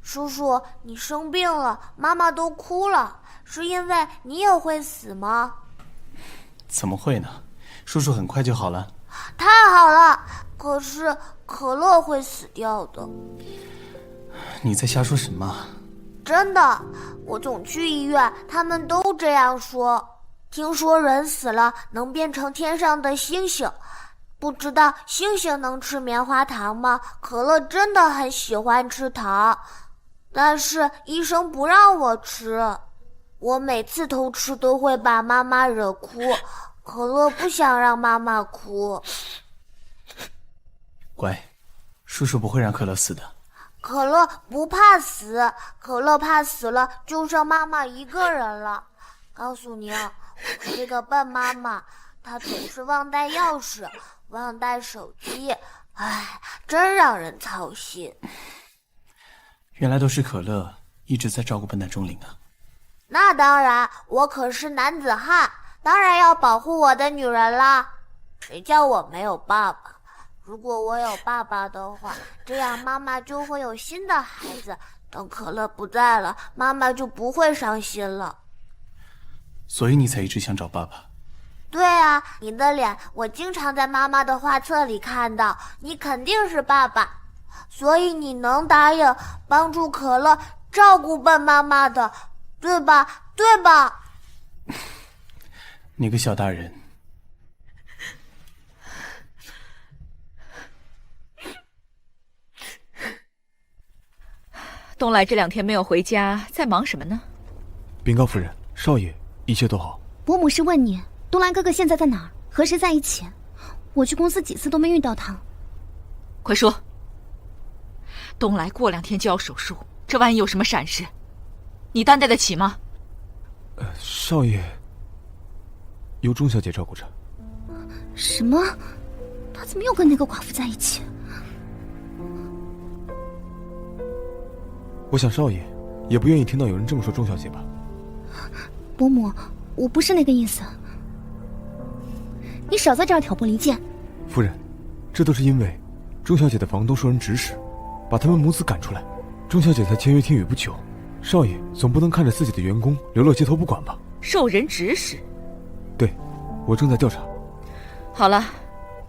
叔叔，你生病了，妈妈都哭了，是因为你也会死吗？怎么会呢？叔叔很快就好了。太好了，可是可乐会死掉的。你在瞎说什么？真的，我总去医院，他们都这样说。听说人死了能变成天上的星星，不知道星星能吃棉花糖吗？可乐真的很喜欢吃糖，但是医生不让我吃。我每次偷吃都会把妈妈惹哭，可乐不想让妈妈哭。乖，叔叔不会让可乐死的。可乐不怕死，可乐怕死了就剩妈妈一个人了。告诉你啊，我是个笨妈妈，她总是忘带钥匙，忘带手机，唉，真让人操心。原来都是可乐一直在照顾笨蛋钟灵啊。那当然，我可是男子汉，当然要保护我的女人啦。谁叫我没有爸爸？如果我有爸爸的话，这样妈妈就会有新的孩子。等可乐不在了，妈妈就不会伤心了。所以你才一直想找爸爸？对啊，你的脸我经常在妈妈的画册里看到，你肯定是爸爸，所以你能答应帮助可乐照顾笨妈妈的，对吧？对吧？你个小大人。东来这2天没有回家，在忙什么呢？禀告夫人，少爷一切都好。伯母是问你，东来哥哥现在在哪儿，和谁在一起？我去公司几次都没遇到他。快说。东来过2天就要手术，这万一有什么闪失，你担待得起吗？少爷由钟小姐照顾着。什么？他怎么又跟那个寡妇在一起？我想少爷也不愿意听到有人这么说钟小姐吧。伯母，我不是那个意思，你少在这儿挑拨离间。夫人，这都是因为钟小姐的房东受人指使，把他们母子赶出来。钟小姐才签约听雨不久，少爷总不能看着自己的员工流落街头不管吧？受人指使？对，我正在调查。好了，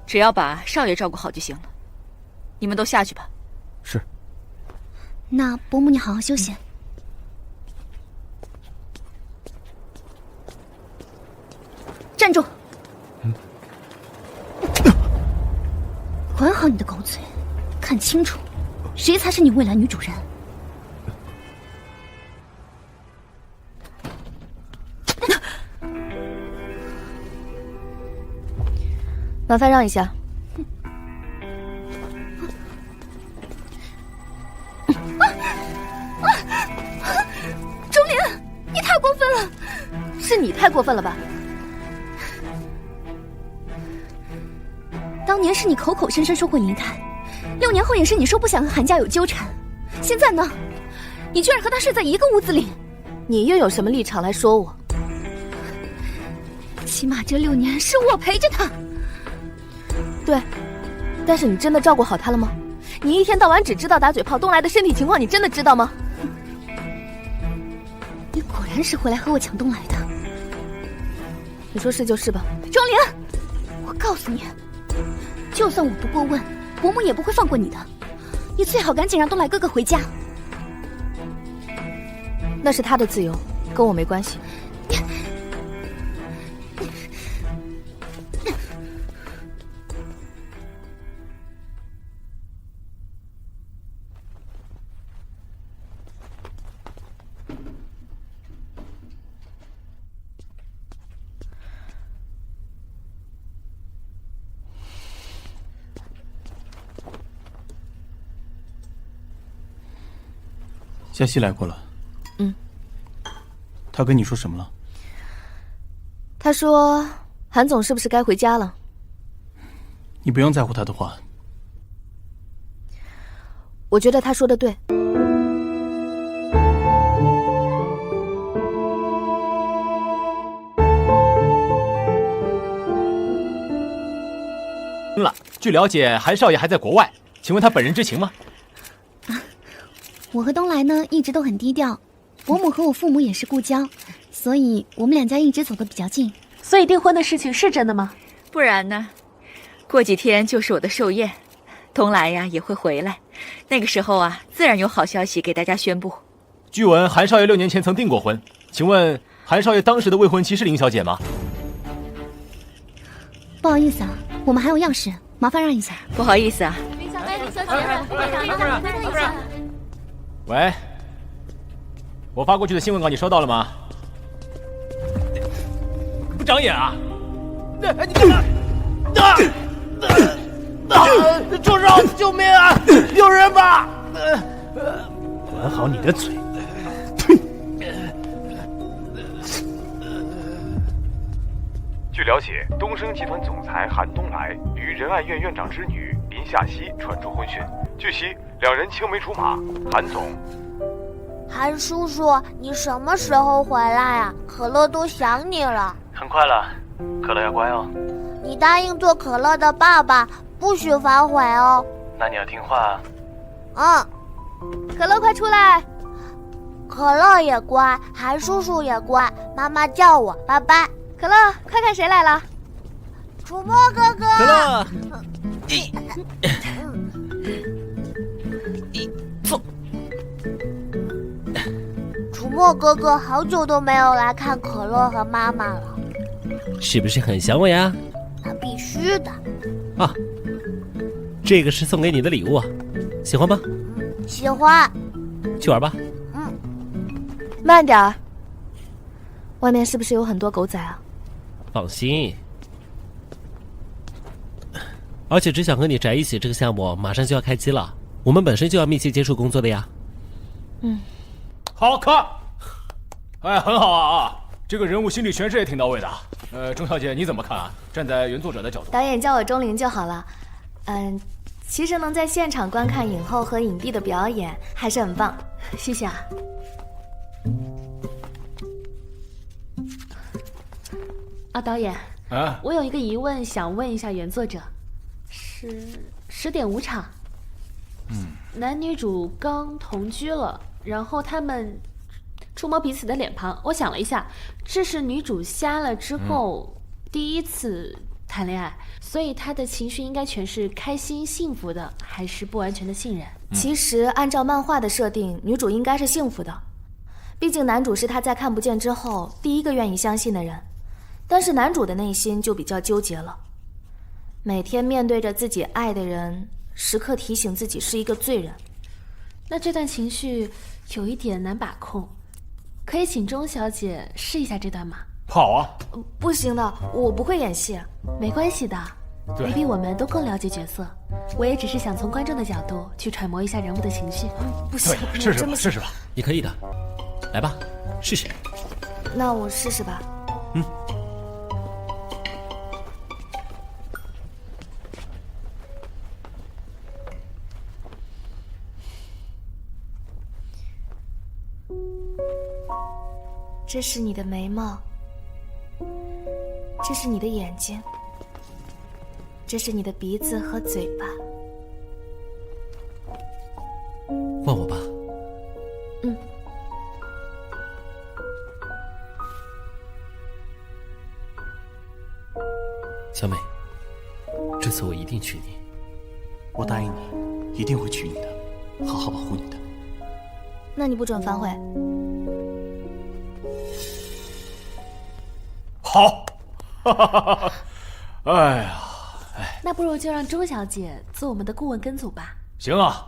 只要把少爷照顾好就行了。你们都下去吧。是。那伯母你好好休息。站住！管好你的狗嘴，看清楚，谁才是你未来女主人。麻烦让一下。钟灵，你太过分了！是你太过分了吧？当年是你口口声声说会离开，6年后也是你说不想和韩家有纠缠，现在呢，你居然和他睡在一个屋子里，你又有什么立场来说我？起码这6年是我陪着他。对，但是你真的照顾好他了吗？你一天到晚只知道打嘴炮，东来的身体情况你真的知道吗？你果然是回来和我抢东来的。你说是就是吧。钟灵，我告诉你，就算我不过问，伯母也不会放过你的。你最好赶紧让东来哥哥回家。那是他的自由，跟我没关系。夏曦来过了。他跟你说什么了？他说韩总是不是该回家了？你不用在乎他的话。我觉得他说的对。据了解，韩少爷还在国外，请问他本人知情吗？我和东来呢一直都很低调，伯母和我父母也是故交，所以我们两家一直走得比较近。所以订婚的事情是真的吗？不然呢？过几天就是我的寿宴，东来呀也会回来，那个时候啊，自然有好消息给大家宣布。据闻韩少爷6年前曾订过婚，请问韩少爷当时的未婚妻是林小姐吗？不好意思啊，我们还有要事，麻烦让一下。不好意思啊。林小姐，喂，我发过去的新闻稿你收到了吗？不长眼啊！你干嘛？住手！救命啊！有人吧！管好你的嘴！据了解，东升集团总裁韩东来与仁爱院院长之女林夏曦传出婚讯。据悉，两人青梅竹马。韩总，韩叔叔，你什么时候回来啊？可乐都想你了。很快了，可乐要乖哦。你答应做可乐的爸爸，不许反悔哦。那你要听话啊。可乐，快出来！可乐也乖，韩叔叔也乖，妈妈叫我，拜拜。可乐，快看谁来了！楚墨哥哥。可乐，楚墨哥哥好久都没有来看可乐和妈妈了，是不是很想我呀？那必须的。啊，这个是送给你的礼物，喜欢吗？喜欢。去玩吧。慢点儿。外面是不是有很多狗仔啊？放心。而且只想和你宅一起这个项目马上就要开机了，我们本身就要密切接触工作的呀。好看。哎，很好啊！这个人物心理诠释也挺到位的。钟小姐你怎么看啊？站在原作者的角度。导演叫我钟灵就好了。其实能在现场观看影后和影帝的表演还是很棒，谢谢啊。导演，我有一个疑问想问一下原作者，是10点5场，男女主刚同居了，然后他们触摸彼此的脸庞，我想了一下，这是女主瞎了之后第一次谈恋爱，所以她的情绪应该全是开心幸福的，还是不完全的信任？其实按照漫画的设定，女主应该是幸福的，毕竟男主是她在看不见之后第一个愿意相信的人。但是男主的内心就比较纠结了，每天面对着自己爱的人，时刻提醒自己是一个罪人。那这段情绪有一点难把控，可以请钟小姐试一下这段吗？好啊。不行的，我不会演戏。没关系的，你比我们都更了解角色，我也只是想从观众的角度去揣摩一下人物的情绪。不行，试试吧。你可以的，来吧，试试。那我试试吧。这是你的眉毛，这是你的眼睛，这是你的鼻子和嘴巴。换我吧。小美，这次我一定娶你。我答应你，一定会娶你的。好好保护你的。那你不准反悔。好，哎呀，那不如就让钟小姐做我们的顾问跟组吧。行啊，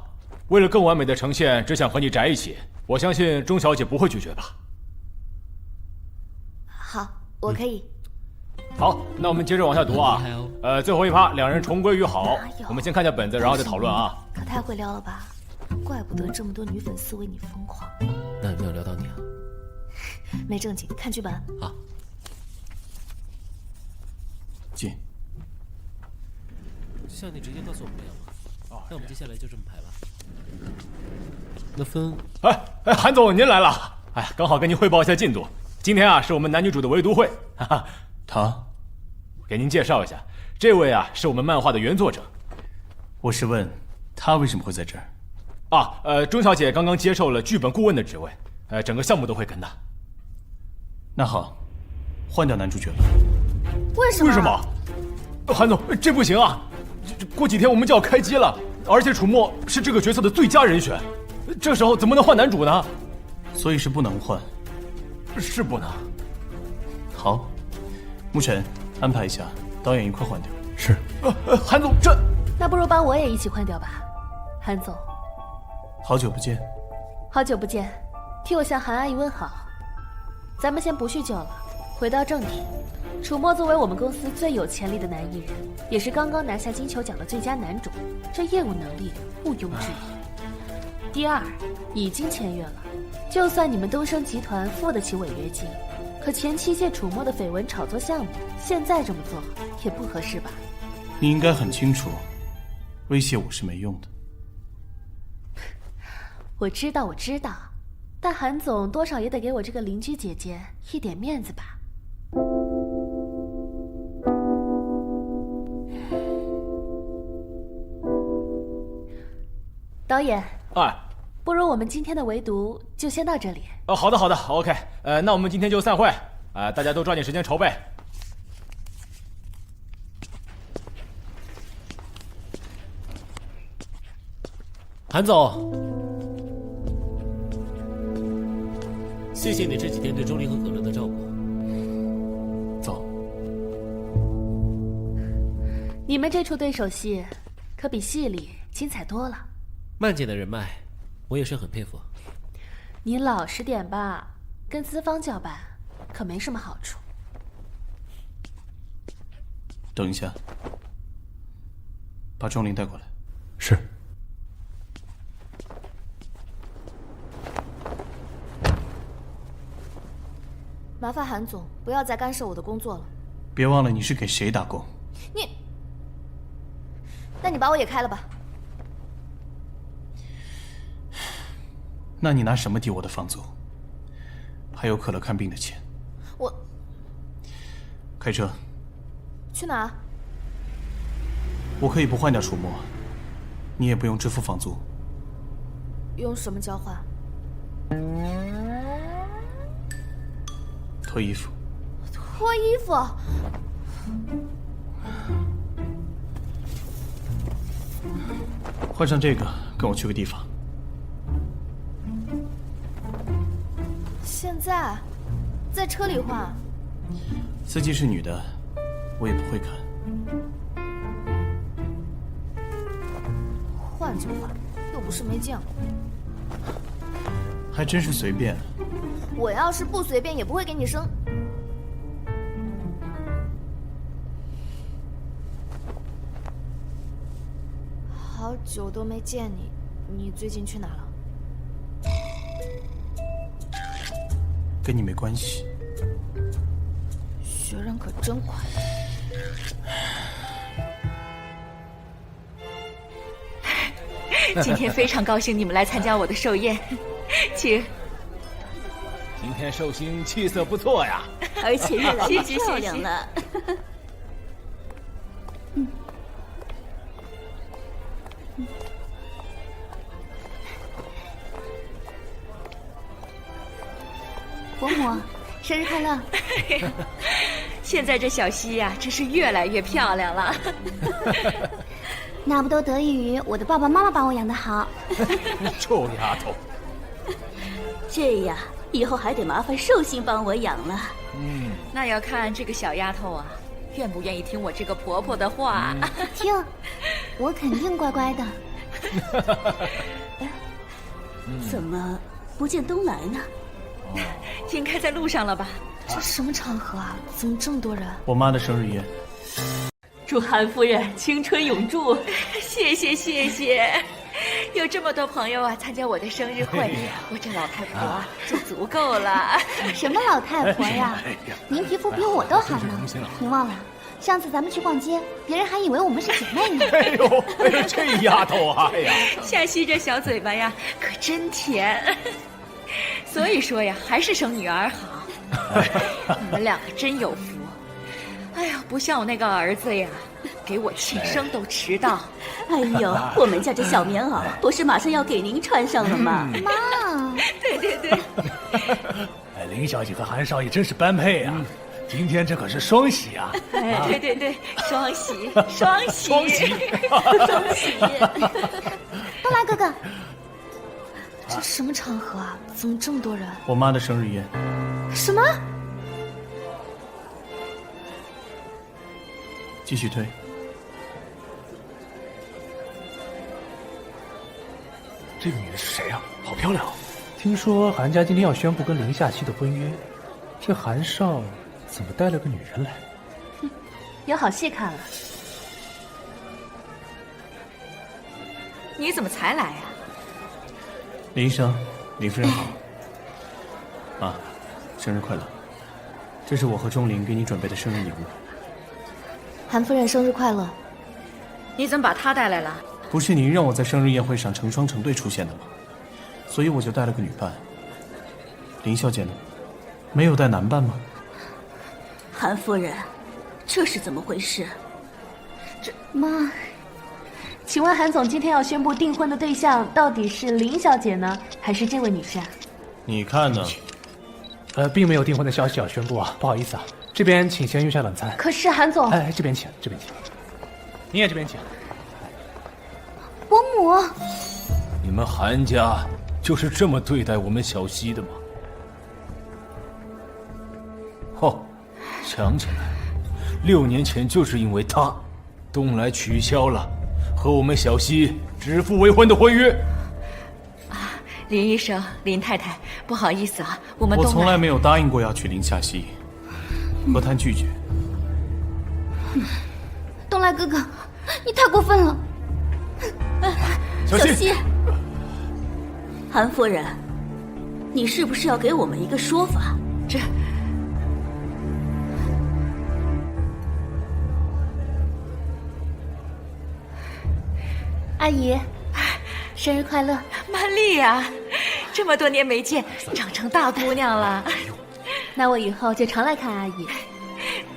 为了更完美的呈现只想和你宅一起，我相信钟小姐不会拒绝吧。好，我可以。好，那我们接着往下读啊。最后一趴，两人重归于好。我们先看下本子，然后再讨论啊。可太会撩了吧，怪不得这么多女粉丝为你疯狂。那有没有撩到你啊？没正经，看剧本。好。进。像你直接告诉我们这样吧。那我们接下来就这么排吧。那分……韩总您来了。哎呀，刚好跟您汇报一下进度。今天啊，是我们男女主的围读会。哈哈，他，给您介绍一下，这位啊是我们漫画的原作者。我是问他为什么会在这儿？啊，钟小姐刚刚接受了剧本顾问的职位，整个项目都会跟的。那好，换掉男主角了。为什么？为什么？韩总，这不行啊！过几天我们就要开机了，而且楚墨是这个角色的最佳人选，这时候怎么能换男主呢？所以是不能换。是不能。好，沐晨，安排一下，导演一块换掉。是。韩总，这……那不如把我也一起换掉吧，韩总。好久不见。好久不见，替我向韩阿姨问好。咱们先不叙旧了，回到正题。楚墨作为我们公司最有潜力的男艺人，也是刚刚拿下金球奖的最佳男主，这业务能力毋庸置疑。第二，已经签约了，就算你们东升集团付得起违约金，可前期借楚墨的绯闻炒作项目，现在这么做也不合适吧？你应该很清楚，威胁我是没用的。我知道，但韩总多少也得给我这个邻居姐姐一点面子吧。导演，不如我们今天的围读就先到这里。好的 ，OK， 那我们今天就散会，大家都抓紧时间筹备。韩总，谢谢你这几天对钟离和可乐的照顾。走。你们这出对手戏，可比戏里精彩多了。曼姐的人脉，我也是很佩服。你老实点吧，跟资方叫板，可没什么好处。等一下，把钟灵带过来。是。麻烦韩总不要再干涉我的工作了。别忘了你是给谁打工。那你把我也开了吧。那你拿什么抵我的房租？还有可乐看病的钱。我开车。去哪？我可以不换掉楚墨，你也不用支付房租。用什么交换？脱衣服。脱衣服？换上这个，跟我去个地方。现在车里换？司机是女的，我也不会看。换就换，又不是没见过。还真是随便。我要是不随便，也不会给你生。好久都没见你，你最近去哪了？跟你没关系。学人可真快。今天非常高兴你们来参加我的寿宴，请。今天寿星气色不错呀，而且越来越漂亮了。伯母，生日快乐！现在这小溪呀，真是越来越漂亮了。那不都得益于我的爸爸妈妈把我养得好？臭丫头！这呀，以后还得麻烦寿星帮我养了。那要看这个小丫头啊，愿不愿意听我这个婆婆的话。听，我肯定乖乖的。怎么不见东来呢？应该在路上了吧？这什么场合啊？怎么这么多人？我妈的生日宴。祝韩夫人青春永驻。谢谢，有这么多朋友啊参加我的生日会，我这老太婆啊就足够了。什么老太婆呀？您皮肤比我都好呢。您忘了，上次咱们去逛街，别人还以为我们是姐妹呢。哎呦，这丫头啊，哎呀，夏曦这小嘴巴呀，可真甜。所以说呀，还是生女儿好。你们两个真有福。哎呀，不像我那个儿子呀，给我庆生都迟到。哎呦，我们家这小棉袄不是马上要给您穿上了吗？妈，对。林小姐和韩少爷真是般配啊！今天这可是双喜啊！对，双喜。东来哥哥，这什么场合啊？怎么这么多人？我妈的生日宴。什么？继续推。这个女人是谁啊？好漂亮！听说韩家今天要宣布跟林夏曦的婚约，这韩少怎么带了个女人来？有好戏看了。你怎么才来呀？林医生，林夫人好。妈，生日快乐！这是我和钟灵给你准备的生日礼物。韩夫人生日快乐！你怎么把她带来了？不是您让我在生日宴会上成双成对出现的吗？所以我就带了个女伴。林小姐呢？没有带男伴吗？韩夫人，这是怎么回事？妈，请问韩总今天要宣布订婚的对象到底是林小姐呢，还是这位女士啊？你看呢？并没有订婚的消息要宣布啊，不好意思啊。这边请先用下冷餐。可是韩总，哎，这边请。你也这边请。伯母，你们韩家就是这么对待我们小曦的吗？想起来，6年前就是因为他，东来取消了和我们小曦指腹为婚的婚约。林医生、林太太，不好意思啊，我从来没有答应过要娶林夏曦，何谈拒绝？东来哥哥，你太过分了！小曦，韩夫人，你是不是要给我们一个说法？阿姨，生日快乐！曼丽呀，这么多年没见，长成大姑娘了。那我以后就常来看阿姨。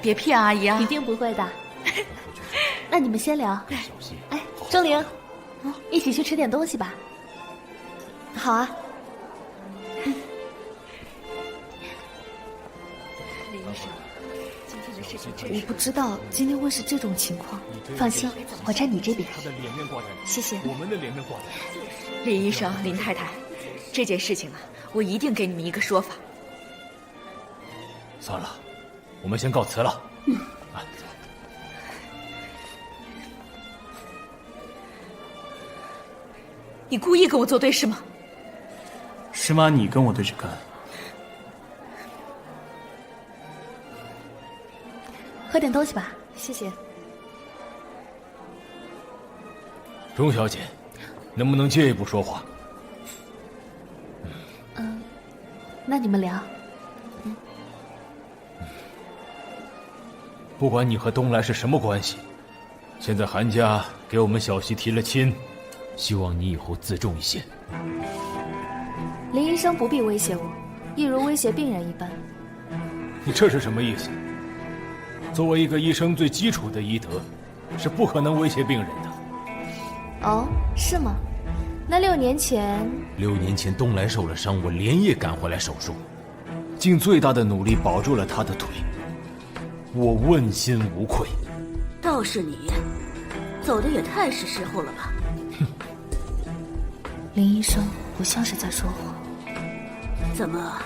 别骗阿姨啊！一定不会的。那你们先聊。哎，钟灵，一起去吃点东西吧。好啊。林医生，今天的事情真我不知道今天会是这种情况。放心，我站你这边。他的脸面挂在那，谢谢。我们的脸面挂在那。林医生、林太太，这件事情啊，我一定给你们一个说法。算了，我们先告辞了。你故意跟我作对是吗？是吗？你跟我对着干。喝点东西吧。谢谢。钟小姐，能不能借一步说话？那你们聊。不管你和东来是什么关系，现在韩家给我们小曦提了亲，希望你以后自重一些。林医生不必威胁我，一如威胁病人一般。你这是什么意思？作为一个医生，最基础的医德是不可能威胁病人的。哦，是吗？那6年前，6年前东来受了伤，我连夜赶回来手术，尽最大的努力保住了他的腿，我问心无愧。倒是你，走的也太是时候了吧？林医生不像是在说谎。怎么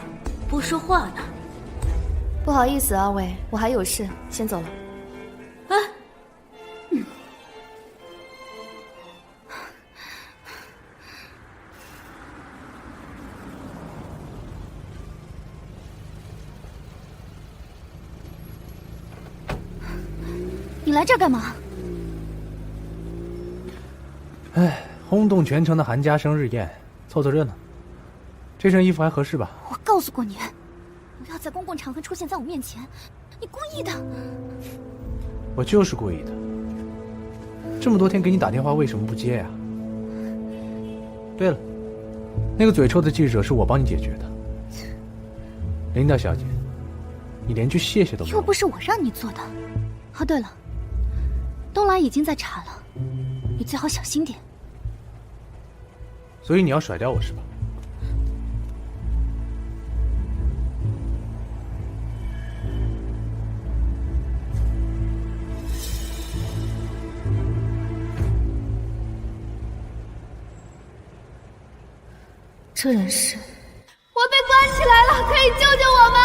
不说话呢？不好意思，二位，我还有事，先走了。哎，你来这儿干嘛？哎，轰动全城的韩家生日宴，凑凑热闹。这身衣服还合适吧？我告诉过你，不要在公共场合出现在我面前，你故意的。我就是故意的。这么多天给你打电话，为什么不接呀？对了，那个嘴臭的记者是我帮你解决的。琳达小姐，你连句谢谢都没有。又不是我让你做的。哦，对了，东来已经在查了，你最好小心点。所以你要甩掉我是吧？这人是……我被关起来了，可以救救我吗？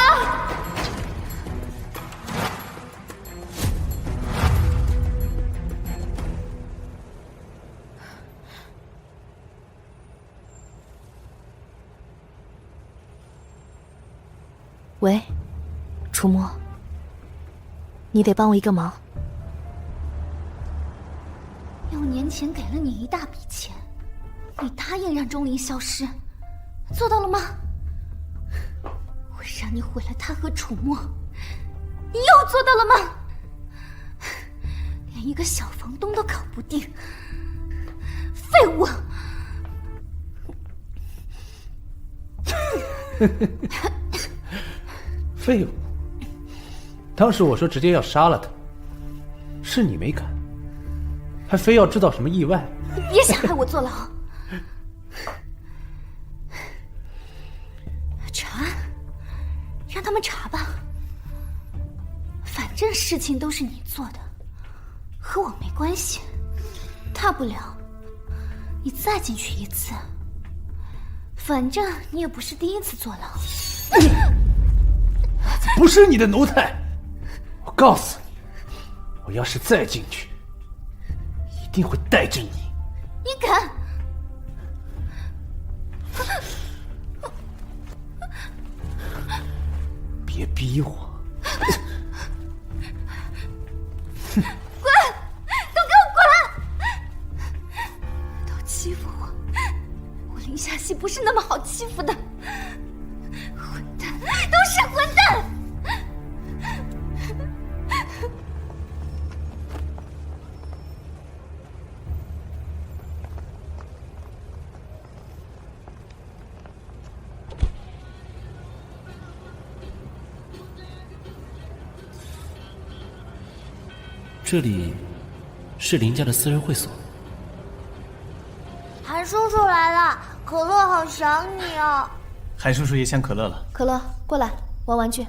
喂，楚墨，你得帮我一个忙。6年前给了你一大笔钱，你答应让钟离消失，做到了吗？我让你毁了他和楚墨，你又做到了吗？连一个小房东都搞不定，废物！废物！当时我说直接要杀了他，是你没敢，还非要制造什么意外。你别想害我坐牢！查，让他们查吧，反正事情都是你做的，和我没关系。大不了你再进去一次，反正你也不是第一次坐牢。不是你的奴才，我告诉你，我要是再进去，一定会带着你。你敢？别逼我！滚！都给我滚！都欺负我，我林夏曦不是那么好欺负的。混蛋，都是混蛋！这里是林家的私人会所。韩叔叔来了，可乐好想你哦。韩叔叔也想可乐了。可乐，过来玩玩具。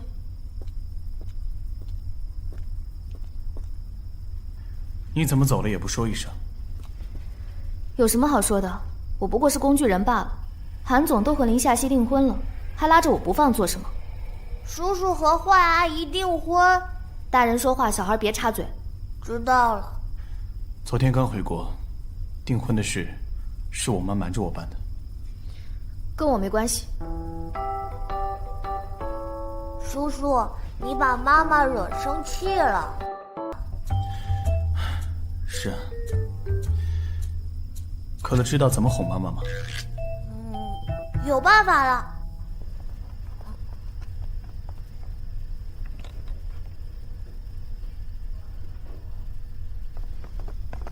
你怎么走了也不说一声？有什么好说的？我不过是工具人罢了。韩总都和林夏曦订婚了，还拉着我不放做什么？叔叔和坏阿姨订婚，大人说话，小孩别插嘴。知道了。昨天刚回国，订婚的事是我妈瞒着我办的，跟我没关系。叔叔，你把妈妈惹生气了。是啊。可乐知道怎么哄妈妈吗？有办法了。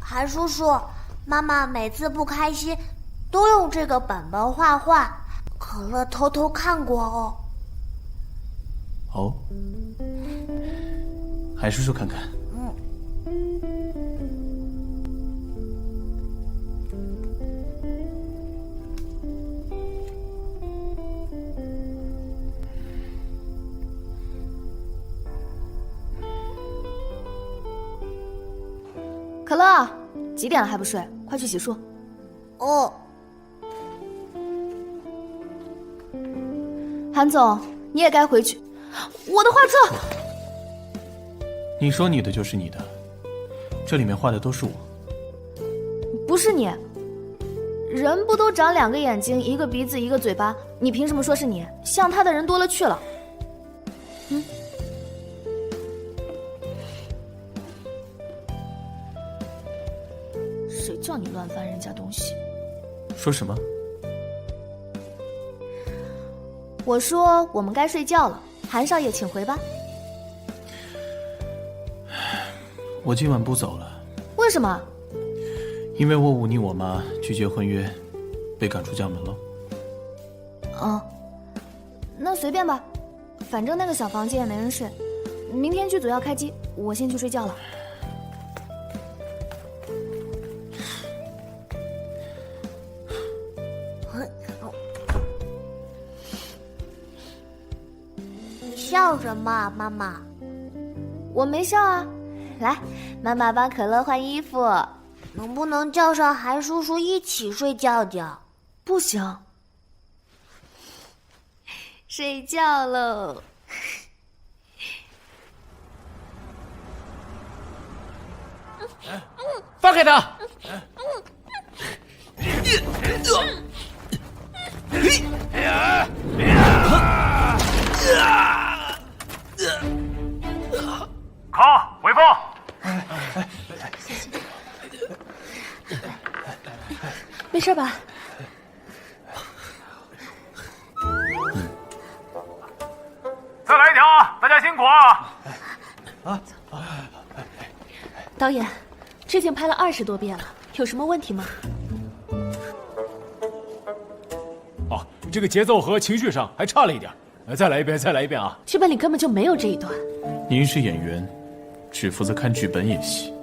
韩叔叔，妈妈每次不开心都用这个本本画画，可乐偷偷看过哦。哦，韩叔叔看看。可乐，几点了还不睡？快去洗漱。哦。韩总，你也该回去。我的画册。你说你的就是你的，这里面画的都是我。不是你。人不都长2个眼睛、1个鼻子、1个嘴巴？你凭什么说是你？像他的人多了去了。谁叫你乱翻人家东西？说什么？我说我们该睡觉了，韩少爷请回吧。我今晚不走了。为什么？因为我忤逆我妈拒绝婚约，被赶出家门了。哦，那随便吧，反正那个小房间也没人睡。明天剧组要开机，我先去睡觉了。你笑什么，妈妈？我没笑啊。来，妈妈帮可乐换衣服。能不能叫上韩叔叔一起睡觉觉？不行。睡觉喽。放开他！康，回放。没事吧？再来一条啊！大家辛苦啊！导演，之前拍了20多遍了，有什么问题吗？哦，这个节奏和情绪上还差了一点。再来一遍，再来一遍啊！剧本里根本就没有这一段。您是演员，只负责看剧本演戏。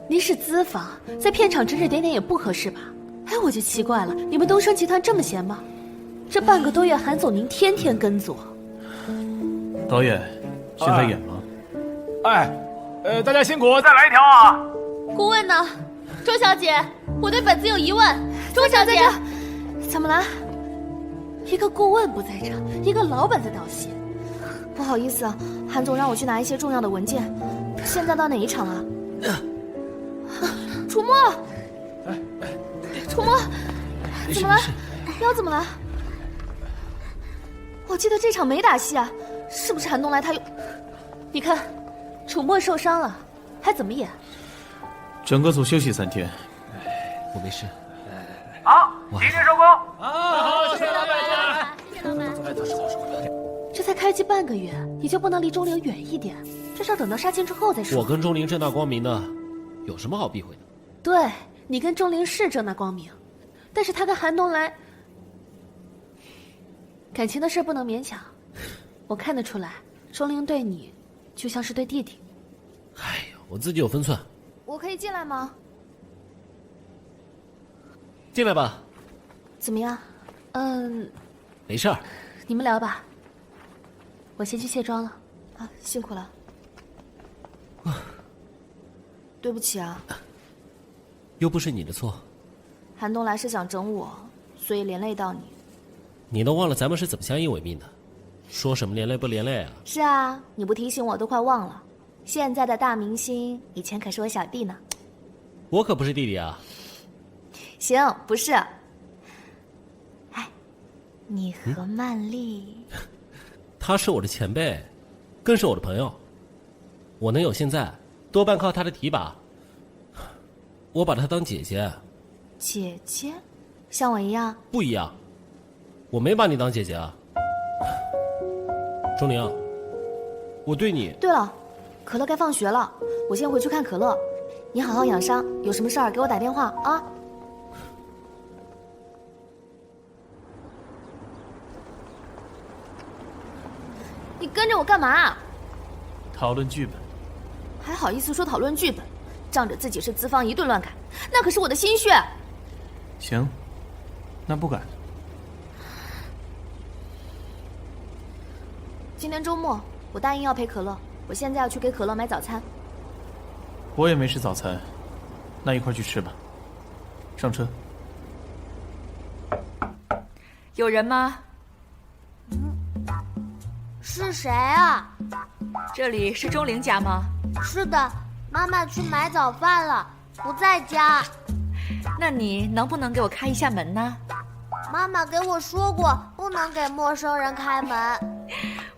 您是资方，在片场指指点点也不合适吧？哎，我就奇怪了，你们东升集团这么闲吗？这半个多月，韩总您天天跟组。导演，现在演吗？大家辛苦，再来一条啊！顾问呢？周小姐，我对本子有疑问。周小姐，怎么了？一个顾问不在场，一个老板在道谢。不好意思啊，韩总让我去拿一些重要的文件。现在到哪一场啊？楚墨，楚墨，怎么了？腰怎么了？我记得这场没打戏啊，是不是韩东来他又……你看，楚墨受伤了，还怎么演？整个组休息3天。我没事。好，今天收工。好，谢谢老板。谢谢老板。这才开机半个月，你就不能离钟灵远一点？至少等到杀青之后再说。我跟钟灵正大光明的，有什么好避讳的？对，你跟钟灵是正大光明，但是他跟韩东来，感情的事不能勉强。我看得出来，钟灵对你就像是对弟弟。哎呀，我自己有分寸。我可以进来吗？进来吧。怎么样？没事儿。你们聊吧，我先去卸妆了。啊，辛苦了。对不起啊。又不是你的错。韩东来是想整我，所以连累到你。你都忘了咱们是怎么相依为命的？说什么连累不连累啊？是啊，你不提醒我都快忘了。现在的大明星，以前可是我小弟呢。我可不是弟弟啊。行，不是。哎，你和曼丽，他是我的前辈，更是我的朋友。我能有现在，多半靠他的提拔。我把她当姐姐。姐姐，像我一样？不一样，我没把你当姐姐啊。钟灵，我对你……对了，可乐该放学了，我先回去看可乐。你好好养伤，有什么事儿给我打电话啊。你跟着我干嘛？讨论剧本。还好意思说讨论剧本？仗着自己是资方一顿乱改，那可是我的心血。行，那不改。今天周末，我答应要陪可乐，我现在要去给可乐买早餐。我也没吃早餐，那一块去吃吧。上车。有人吗？是谁啊？这里是钟灵家吗？是的，妈妈去买早饭了，不在家。那你能不能给我开一下门呢？妈妈给我说过，不能给陌生人开门。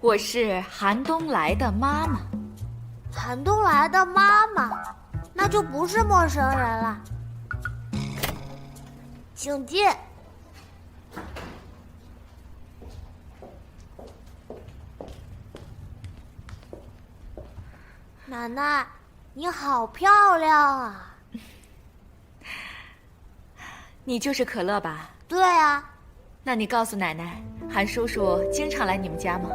我是寒冬来的妈妈。寒冬来的妈妈，那就不是陌生人了。请进。奶奶，你好漂亮啊！你就是可乐吧？对啊。那你告诉奶奶，韩叔叔经常来你们家吗？